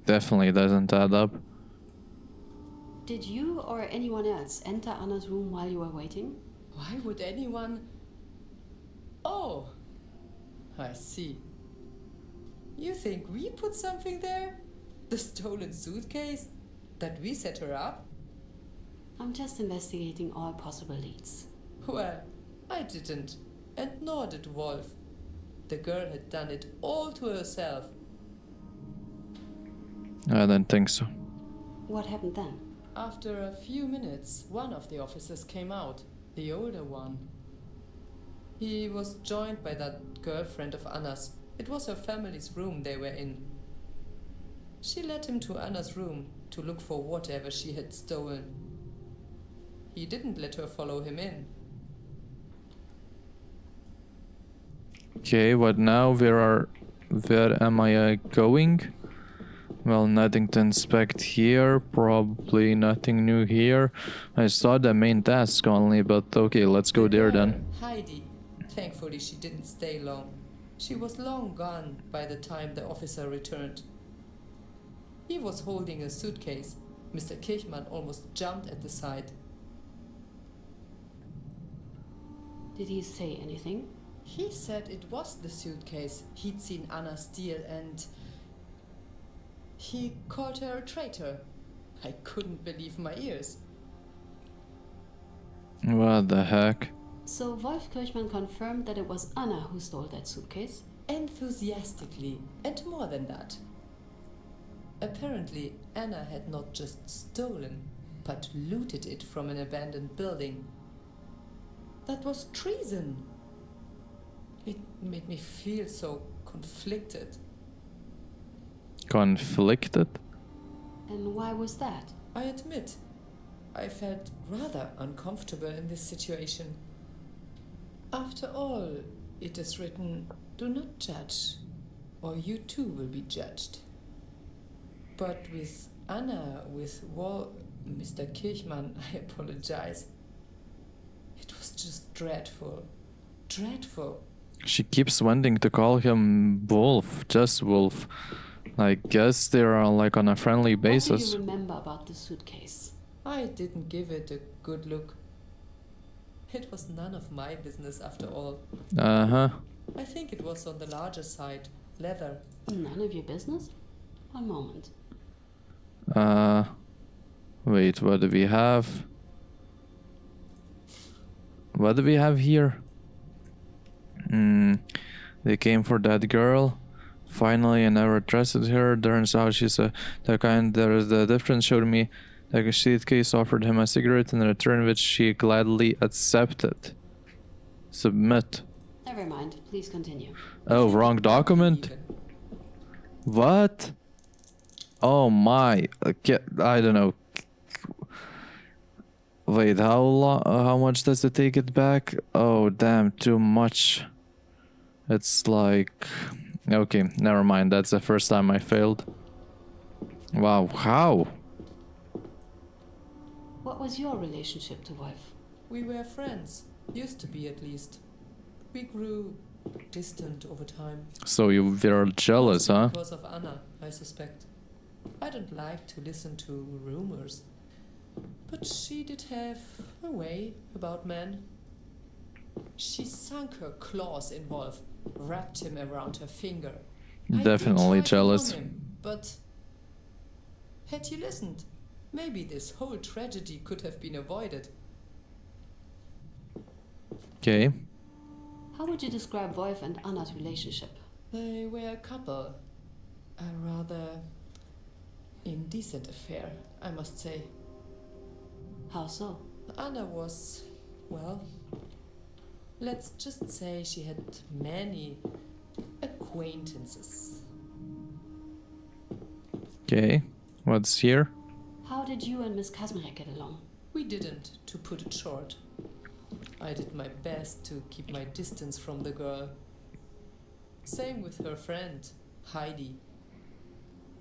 Definitely doesn't add up. Did you or anyone else enter Anna's room while you were waiting? Why would anyone... Oh, I see. You think we put something there? The stolen suitcase? That we set her up? I'm just investigating all possible leads. Well, I didn't, and nor did Wolf. The girl had done it all to herself. I don't think so. What happened then? After a few minutes, one of the officers came out, the older one. He was joined by that girlfriend of Anna's. It was her family's room they were in. She led him to Anna's room to look for whatever she had stolen. He didn't let her follow him in. Okay, what now? Where am I going? Well, nothing to inspect here. Probably nothing new here. I saw the main task only, but okay, let's go there then. Heidi. Thankfully, she didn't stay long. She was long gone by the time the officer returned. He was holding a suitcase. Mr. Kirchmann almost jumped at the sight. Did he say anything? He said it was the suitcase he'd seen Anna steal, and he called her a traitor. I couldn't believe my ears. What the heck? So Wolf Kirchmann confirmed that it was Anna who stole that suitcase? Enthusiastically, and more than that. Apparently, Anna had not just stolen, but looted it from an abandoned building. That was treason. It made me feel so conflicted. Conflicted? And why was that? I admit, I felt rather uncomfortable in this situation. After all, it is written, do not judge, or you too will be judged. But with Anna, with Mr. Kirchmann, I apologize. It was just dreadful. Dreadful. She keeps wanting to call him Wolf, just Wolf. I guess they're like on a friendly basis. What do you remember about the suitcase? I didn't give it a good look. It was none of my business after all. Uh-huh. I think it was on the larger side, leather. None of your business? One moment. Wait, what do we have? What do we have here? They came for that girl. Finally, I never trusted her. Turns out she's the kind that is the difference. Showed me like a suitcase, offered him a cigarette in return, which she gladly accepted. Submit. Never mind. Please continue. Oh, wrong document? What? Oh my. I don't know. Wait, how long? How much does it take it back? Oh, damn, too much. It's like... Okay, never mind. That's the first time I failed. Wow, how? What was your relationship to Wolf? We were friends. Used to be, at least. We grew distant over time. So you were jealous, huh? Because of Anna, I suspect. I don't like to listen to rumors. But she did have a way about men. She sunk her claws in Wolf, wrapped him around her finger. Definitely I did try to warn jealous. him, but had he listened, maybe this whole tragedy could have been avoided. Okay. How would you describe Wolf and Anna's relationship? They were a couple. A rather indecent affair, I must say. How so? Anna was, well, let's just say she had many acquaintances. Okay. What's here? How did you and Miss Kazmarek get along? We didn't, to put it short. I did my best to keep my distance from the girl. Same with her friend, Heidi.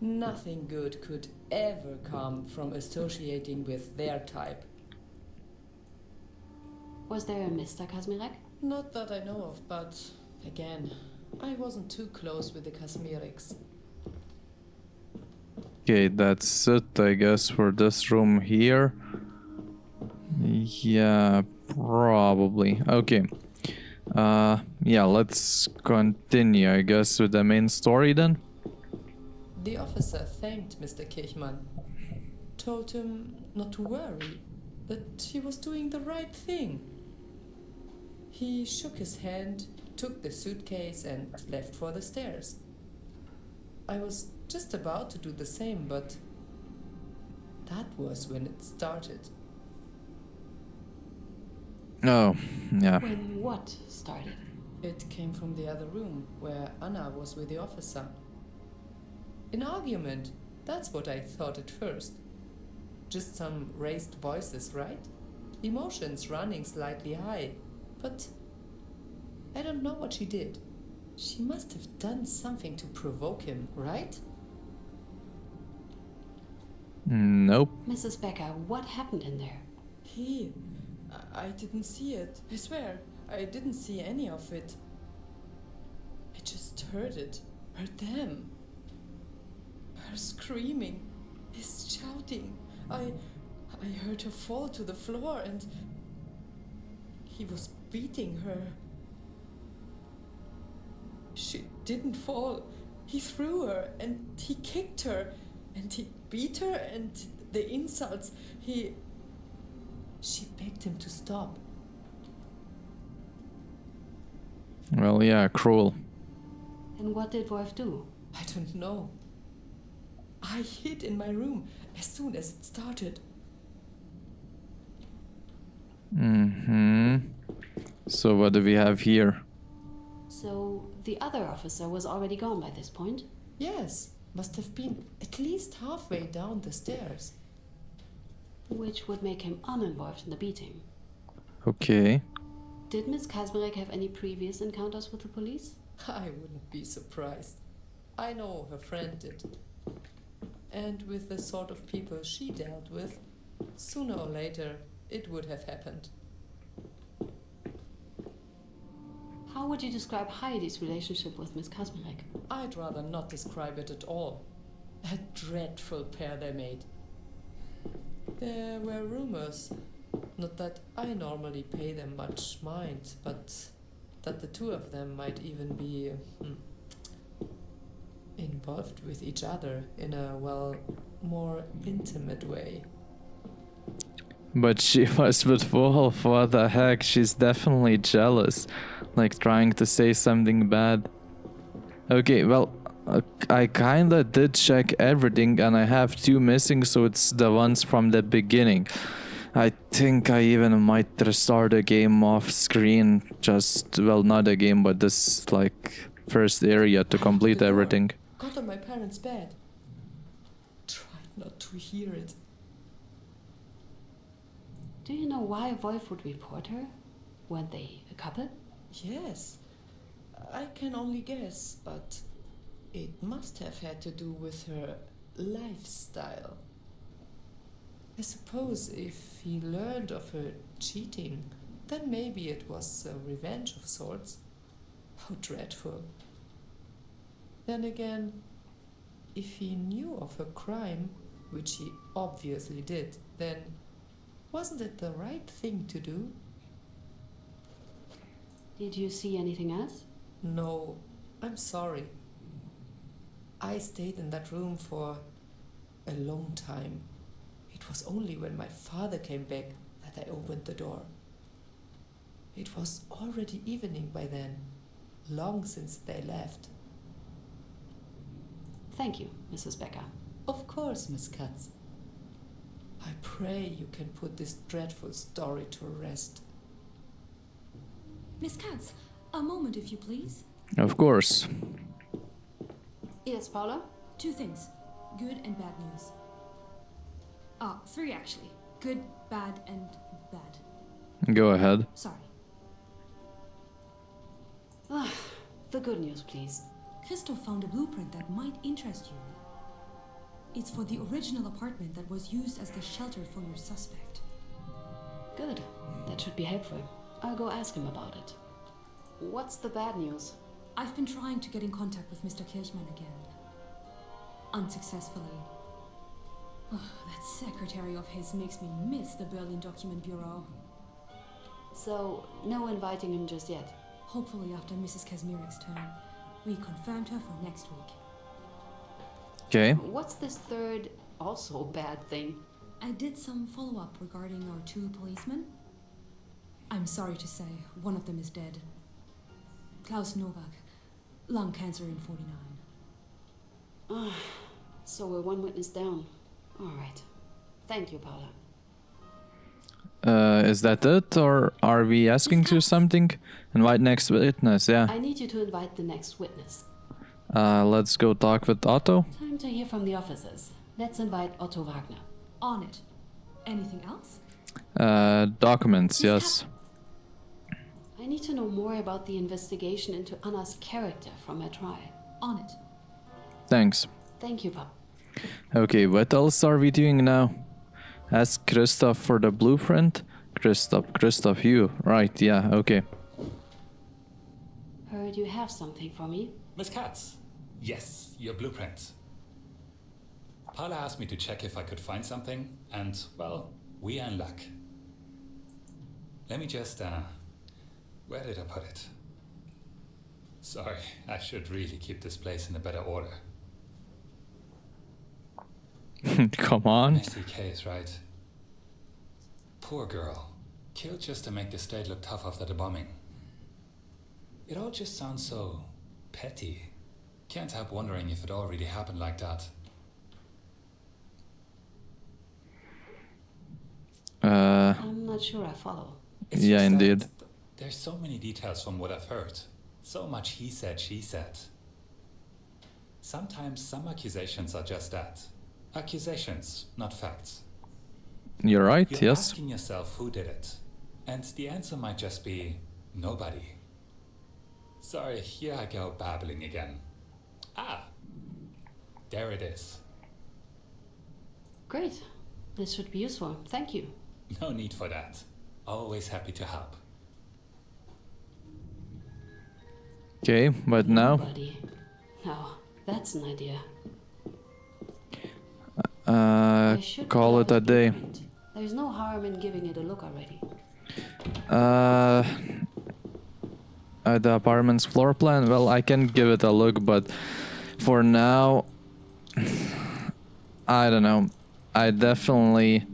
Nothing good could ever come from associating with their type. Was there a Mr. Kazmarek? Not that I know of, but again, I wasn't too close with the Kazmareks. Okay, that's it, I guess, for this room here. Yeah, probably. Okay. Yeah, let's continue, I guess, with the main story then. The officer thanked Mr. Kirchmann, told him not to worry, that he was doing the right thing. He shook his hand, took the suitcase and left for the stairs. I was just about to do the same, but that was when it started. Oh, yeah. When what started? It came from the other room, where Anna was with the officer. An argument, that's what I thought at first. Just some raised voices, right? Emotions running slightly high. But I don't know what she did. She must have done something to provoke him, right? Nope. Mrs. Becker, what happened in there? I didn't see it. I swear, I didn't see any of it. I just heard it. Heard them. Her screaming. His shouting. I heard her fall to the floor and he was beating her. She didn't fall. He threw her and he kicked her and he beat her and the insults. She begged him to stop. Well, yeah, cruel. And what did Wolf do? I don't know. I hid in my room as soon as it started. Mm-hmm. So what do we have here? So the other officer was already gone by this point? Yes, must have been at least halfway down the stairs. Which would make him uninvolved in the beating. Okay. Did Miss Kazmarek have any previous encounters with the police? I wouldn't be surprised. I know her friend did. And with the sort of people she dealt with, sooner or later it would have happened. How would you describe Heidi's relationship with Miss Kazmarek? I'd rather not describe it at all. A dreadful pair they made. There were rumors, not that I normally pay them much mind, but that the two of them might even be involved with each other in a, well, more intimate way. But she was with Wolf. What the heck? She's definitely jealous. Like trying to say something bad. Okay, well, I kinda did check everything and I have 2 missing, so it's the ones from the beginning. I think I even might restart the game off screen. Just, well, not a game, but this, like, first area to complete The door everything. got on my parents' bed. Tried not to hear it. Do you know why Wolf would report her? Weren't they a couple? Yes, I can only guess, but it must have had to do with her lifestyle. I suppose if he learned of her cheating, then maybe it was a revenge of sorts. How dreadful. Then again, if he knew of her crime, which he obviously did, then wasn't it the right thing to do? Did you see anything else? No, I'm sorry. I stayed in that room for a long time. It was only when my father came back that I opened the door. It was already evening by then, long since they left. Thank you, Mrs. Becker. Of course, Miss Katz. I pray you can put this dreadful story to rest. Miss Katz, a moment if you please. Of course. Yes, Paula? 2 things. Good and bad news. 3 actually. Good, bad, and bad. Go ahead. Sorry. The good news, please. Christoph found a blueprint that might interest you. It's for the original apartment that was used as the shelter for your suspect. Good. That should be helpful. I'll go ask him about it. What's the bad news? I've been trying to get in contact with Mr. Kirchmann again. Unsuccessfully. That secretary of his makes me miss the Berlin Document Bureau. So, no inviting him just yet? Hopefully after Mrs. Kazmierek's turn. We confirmed her for next week. Okay. What's this third, also bad thing? I did some follow-up regarding our 2 policemen. I'm sorry to say, one of them is dead. Klaus Novak, lung cancer in 49. So we're 1 witness down. All right. Thank you, Paula. Is that it, or are we asking you something? Invite next witness, yeah. I need you to invite the next witness. Let's go talk with Otto. Time to hear from the officers. Let's invite Otto Wagner. On it. Anything else? Documents, yes. I need to know more about the investigation into Anna's character from her trial. On it. Thanks. Thank you, Pop. Okay, what else are we doing now? Ask Christoph for the blueprint? Christoph, you. Right, yeah, okay. Heard you have something for me. Miss Katz. Yes, your blueprint. Paula asked me to check if I could find something, and, well, we are in luck. Let me just, where did I put it? Sorry, I should really keep this place in a better order. Come on. Messy case, right? Poor girl. Killed just to make the state look tough after the bombing. It all just sounds so petty. Can't help wondering if it all really happened like that. I'm not sure I follow. It's Yeah, just that indeed. There's so many details from what I've heard. So much he said, she said. Sometimes some accusations are just that. Accusations, not facts. You're right, You're yes. asking yourself who did it. And the answer might just be nobody. Sorry, here I go babbling again. There it is. Great. This should be useful. Thank you. No need for that. Always happy to help. Okay, but now? Nobody. No, that's an idea. I should Call pull it out a the day. blueprint. There's no harm in giving it a look already. The apartment's floor plan? Well, I can give it a look, but for now, I don't know. I definitely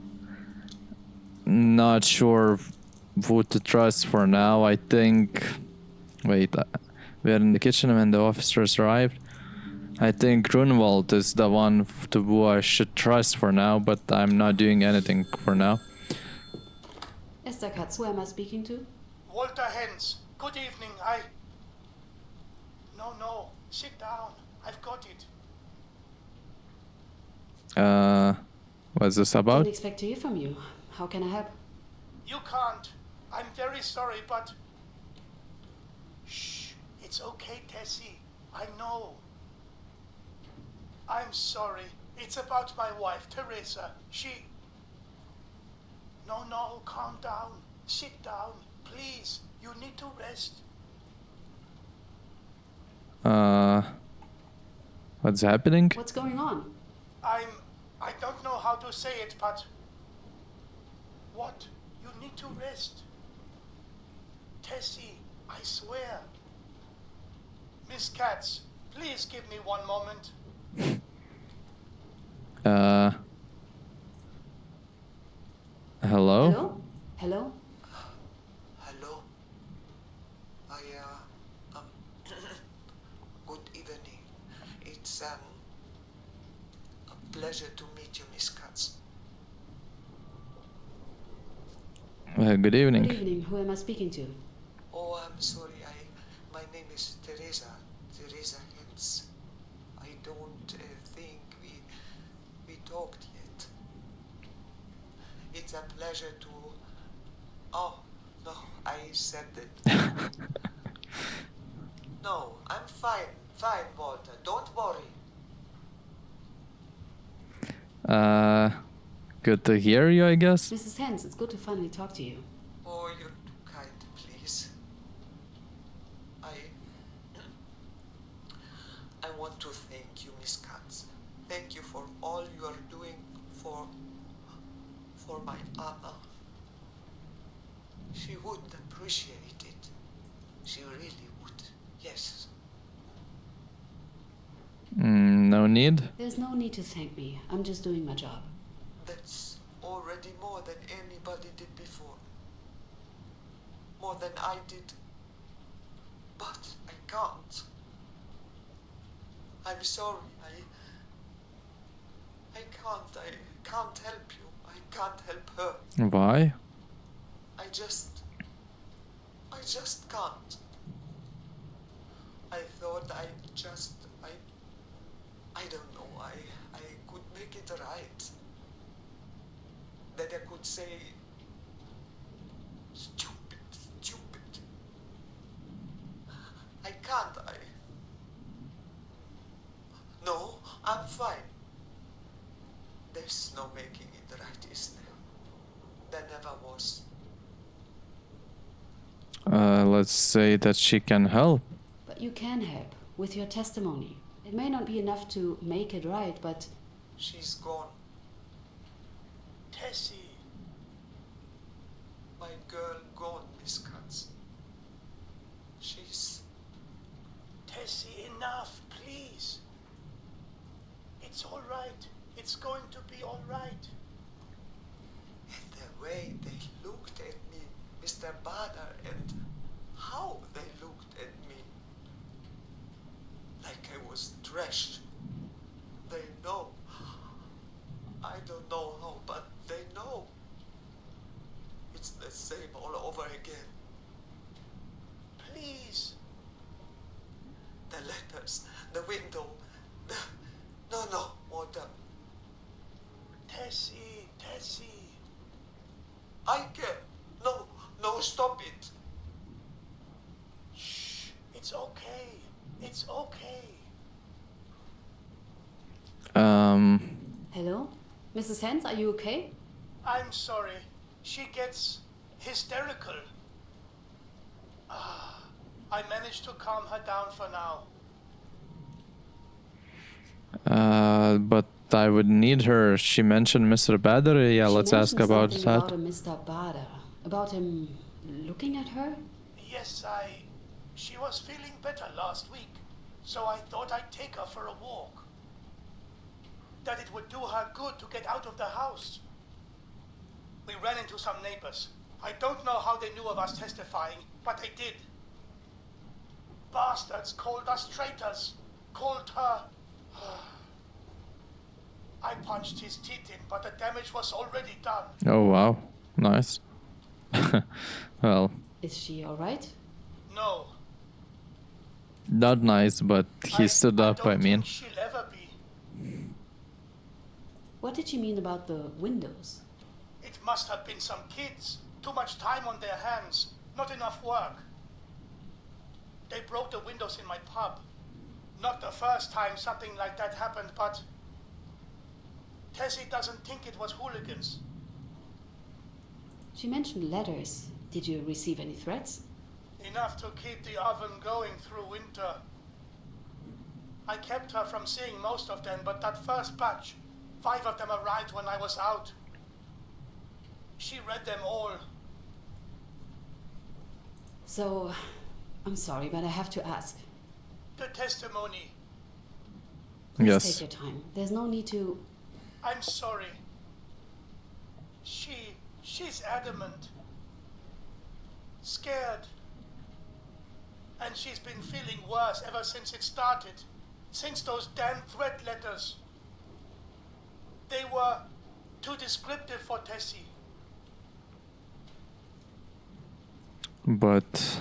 not sure who to trust for now. I think... Wait, we're in the kitchen when the officers arrived. I think Grunewald is the one to who I should trust for now, but I'm not doing anything for now. Esther Katz, who am I speaking to? Walter Hentz. Good evening. No. Sit down. I've got it. What's this Didn't about? expect to hear from you. How can I help? You can't. I'm very sorry, but... Shh. It's okay, Tessie. I know. I'm sorry. It's about my wife, Teresa. She... No, calm down. Sit down. Please. You need to rest. What's happening? What's going on? I don't know how to say it, but... What? You need to rest. Tessie, I swear. Miss Katz, please give me one moment. Hello? Hello? Hello? Hello. Good evening. It's a pleasure to meet you, Miss Katz. Good evening. Good evening. Who am I speaking to? Oh, I'm sorry. My name is Teresa Hentz. I don't think we talked yet. It's a pleasure to... Oh, no, I said it. No, I'm fine, Walter. Don't worry. Good to hear you, I guess. Mrs. Hentz, it's good to finally talk to you. Oh, you're too kind, please. I want to thank you, Miss Katz. Thank you for all you are doing for my Anna. She would appreciate it. She really would. Yes. No need. There's no need to thank me. I'm just doing my job. That's already more than anybody did before. More than I did. But I can't. I'm sorry. I can't help you. I can't help her. Why? I just can't. I thought I don't know, I could make it right. That I could say, stupid. I can't, No, I'm fine. There's no making it right, is there? There never was. Let's say that she can help. But you can help with your testimony. It may not be enough to make it right, but... She's gone. Tessie. My girl gone, Miss Katz. She's... Tessie, enough, please. It's all right. It's going to be all right. And the way they looked at me, Mr. Bauer, and how they looked at me. Like I was trash. They know. I don't know how, but they know. It's the same all over again. Please. The letters, the window, No, Walter. Tessie. I can't. No, stop it. Shh. It's okay. It's okay. Hello? Mrs. Hentz, are you okay? I'm sorry. She gets hysterical. I managed to calm her down for now. But I would need her. She mentioned Mr. Bauer. Yeah, let's ask about that. About a Mr. Bauer. About him looking at her? Yes, she was feeling better last week, so I thought I'd take her for a walk. That it would do her good to get out of the house. We ran into some neighbors. I don't know how they knew of us testifying, but they did. Bastards called us traitors. Called her... I punched his teeth in, but the damage was already done. Oh wow, nice. Well, Is she alright? No. not nice, but he stood up, don't I mean. think she'll ever be. What did she mean about the windows? It must have been some kids. Too much time on their hands. Not enough work. They broke the windows in my pub. Not the first time something like that happened, but... Tessie doesn't think it was hooligans. She mentioned letters. Did you receive any threats? Enough to keep the oven going through winter. I kept her from seeing most of them, but that first batch, 5 of them arrived when I was out. She read them all. So, I'm sorry, but I have to ask. The testimony. Please Yes. take your time. There's no need to... I'm sorry. She's adamant. Scared. And she's been feeling worse ever since it started. Since those damn threat letters. They were too descriptive for Tessie. But...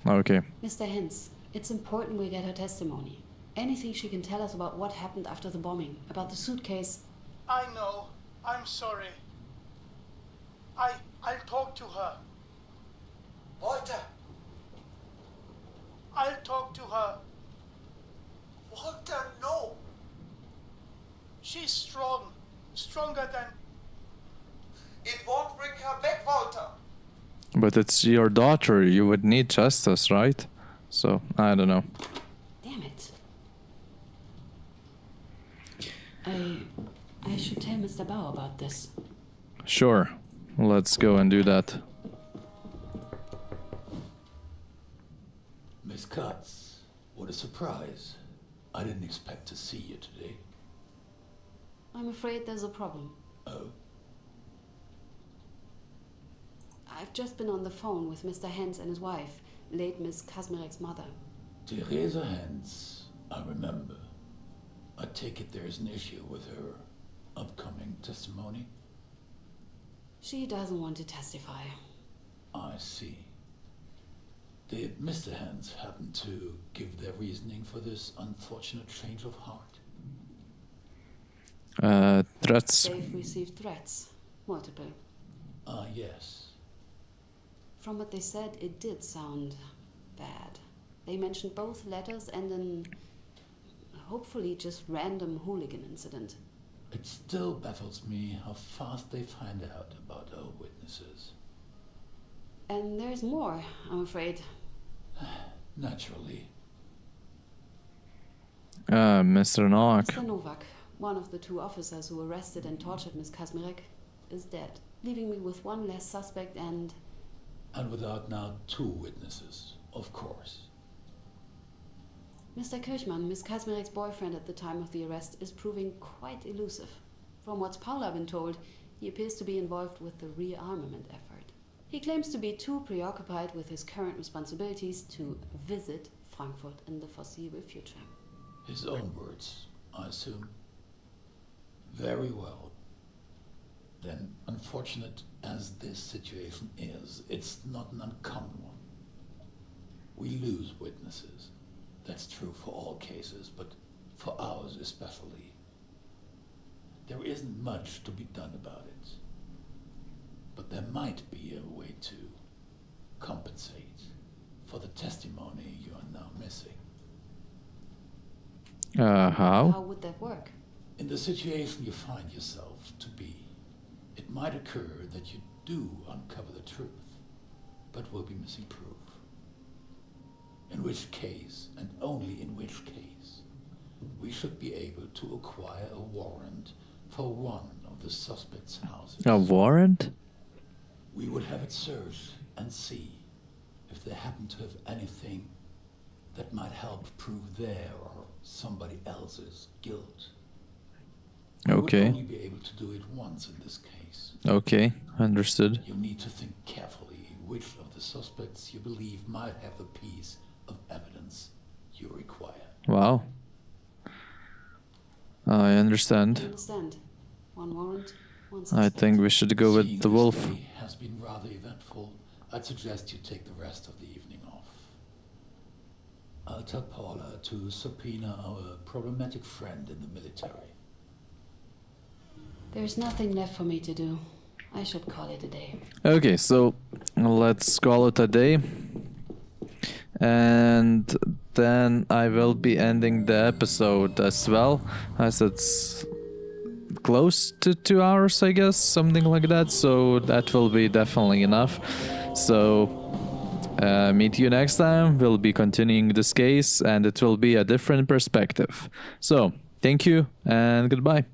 Okay. Mr. Hentz, it's important we get her testimony. Anything she can tell us about what happened after the bombing, about the suitcase. I know. I'm sorry. I'll talk to her. Walter! I'll talk to her. Walter, no! She's strong. Stronger than... It won't bring her back, Walter! But it's your daughter, you would need justice, right? So, I don't know. Damn it. I should tell Mr. Bauer about this. Sure, let's go and do that. Miss Katz, what a surprise. I didn't expect to see you today. I'm afraid there's a problem. Oh? I've just been on the phone with Mr. Hentz and his wife, late Miss Kazmarek's mother. Theresa Hentz, I remember. I take it there's an issue with her upcoming testimony? She doesn't want to testify. I see. Did Mr. Hentz happen to give their reasoning for this unfortunate change of heart? Threats. They've received threats. Multiple. Ah, yes. From what they said, it did sound bad. They mentioned both letters and an hopefully just random hooligan incident. It still baffles me how fast they find out about our witnesses. And there's more, I'm afraid. Naturally. Mr. Novak. Mr. Novak, one of the 2 officers who arrested and tortured Miss Kazmarek, is dead, leaving me with one less suspect and without now 2 witnesses, of course. Mr. Kirchmann, Miss Kazmarek's boyfriend at the time of the arrest, is proving quite elusive. From what's Paula been told, he appears to be involved with the rearmament effort. He claims to be too preoccupied with his current responsibilities to visit Frankfurt in the foreseeable future. His own words, I assume. Very well. Then, unfortunate as this situation is, it's not an uncommon one. We lose witnesses. That's true for all cases, but for ours especially. There isn't much to be done about it. But there might be a way to compensate for the testimony you are now missing. How? How would that work? In the situation you find yourself to be, it might occur that you do uncover the truth, but will be missing proof. In which case, and only in which case, we should be able to acquire a warrant for one of the suspects' houses. A warrant? We would have it searched and see if they happen to have anything that might help prove their or somebody else's guilt. We would Okay. only be able to to do it once in this case. Okay, understood. You need to think carefully which of the suspects you believe might have the piece of evidence you require. Wow. I understand. Understand. One warrant, one I suspect. think we should go with Seeing the this wolf. day has been rather eventful. I'd suggest you take the rest of the evening off. I'll tell Paula to subpoena our problematic friend in the military. There's nothing left for me to do. I should call it a day. Okay, so let's call it a day. And then I will be ending the episode as well, as it's close to 2 hours, I guess, something like that. So that will be definitely enough. So meet you next time. We'll be continuing this case, and it will be a different perspective. So thank you and goodbye.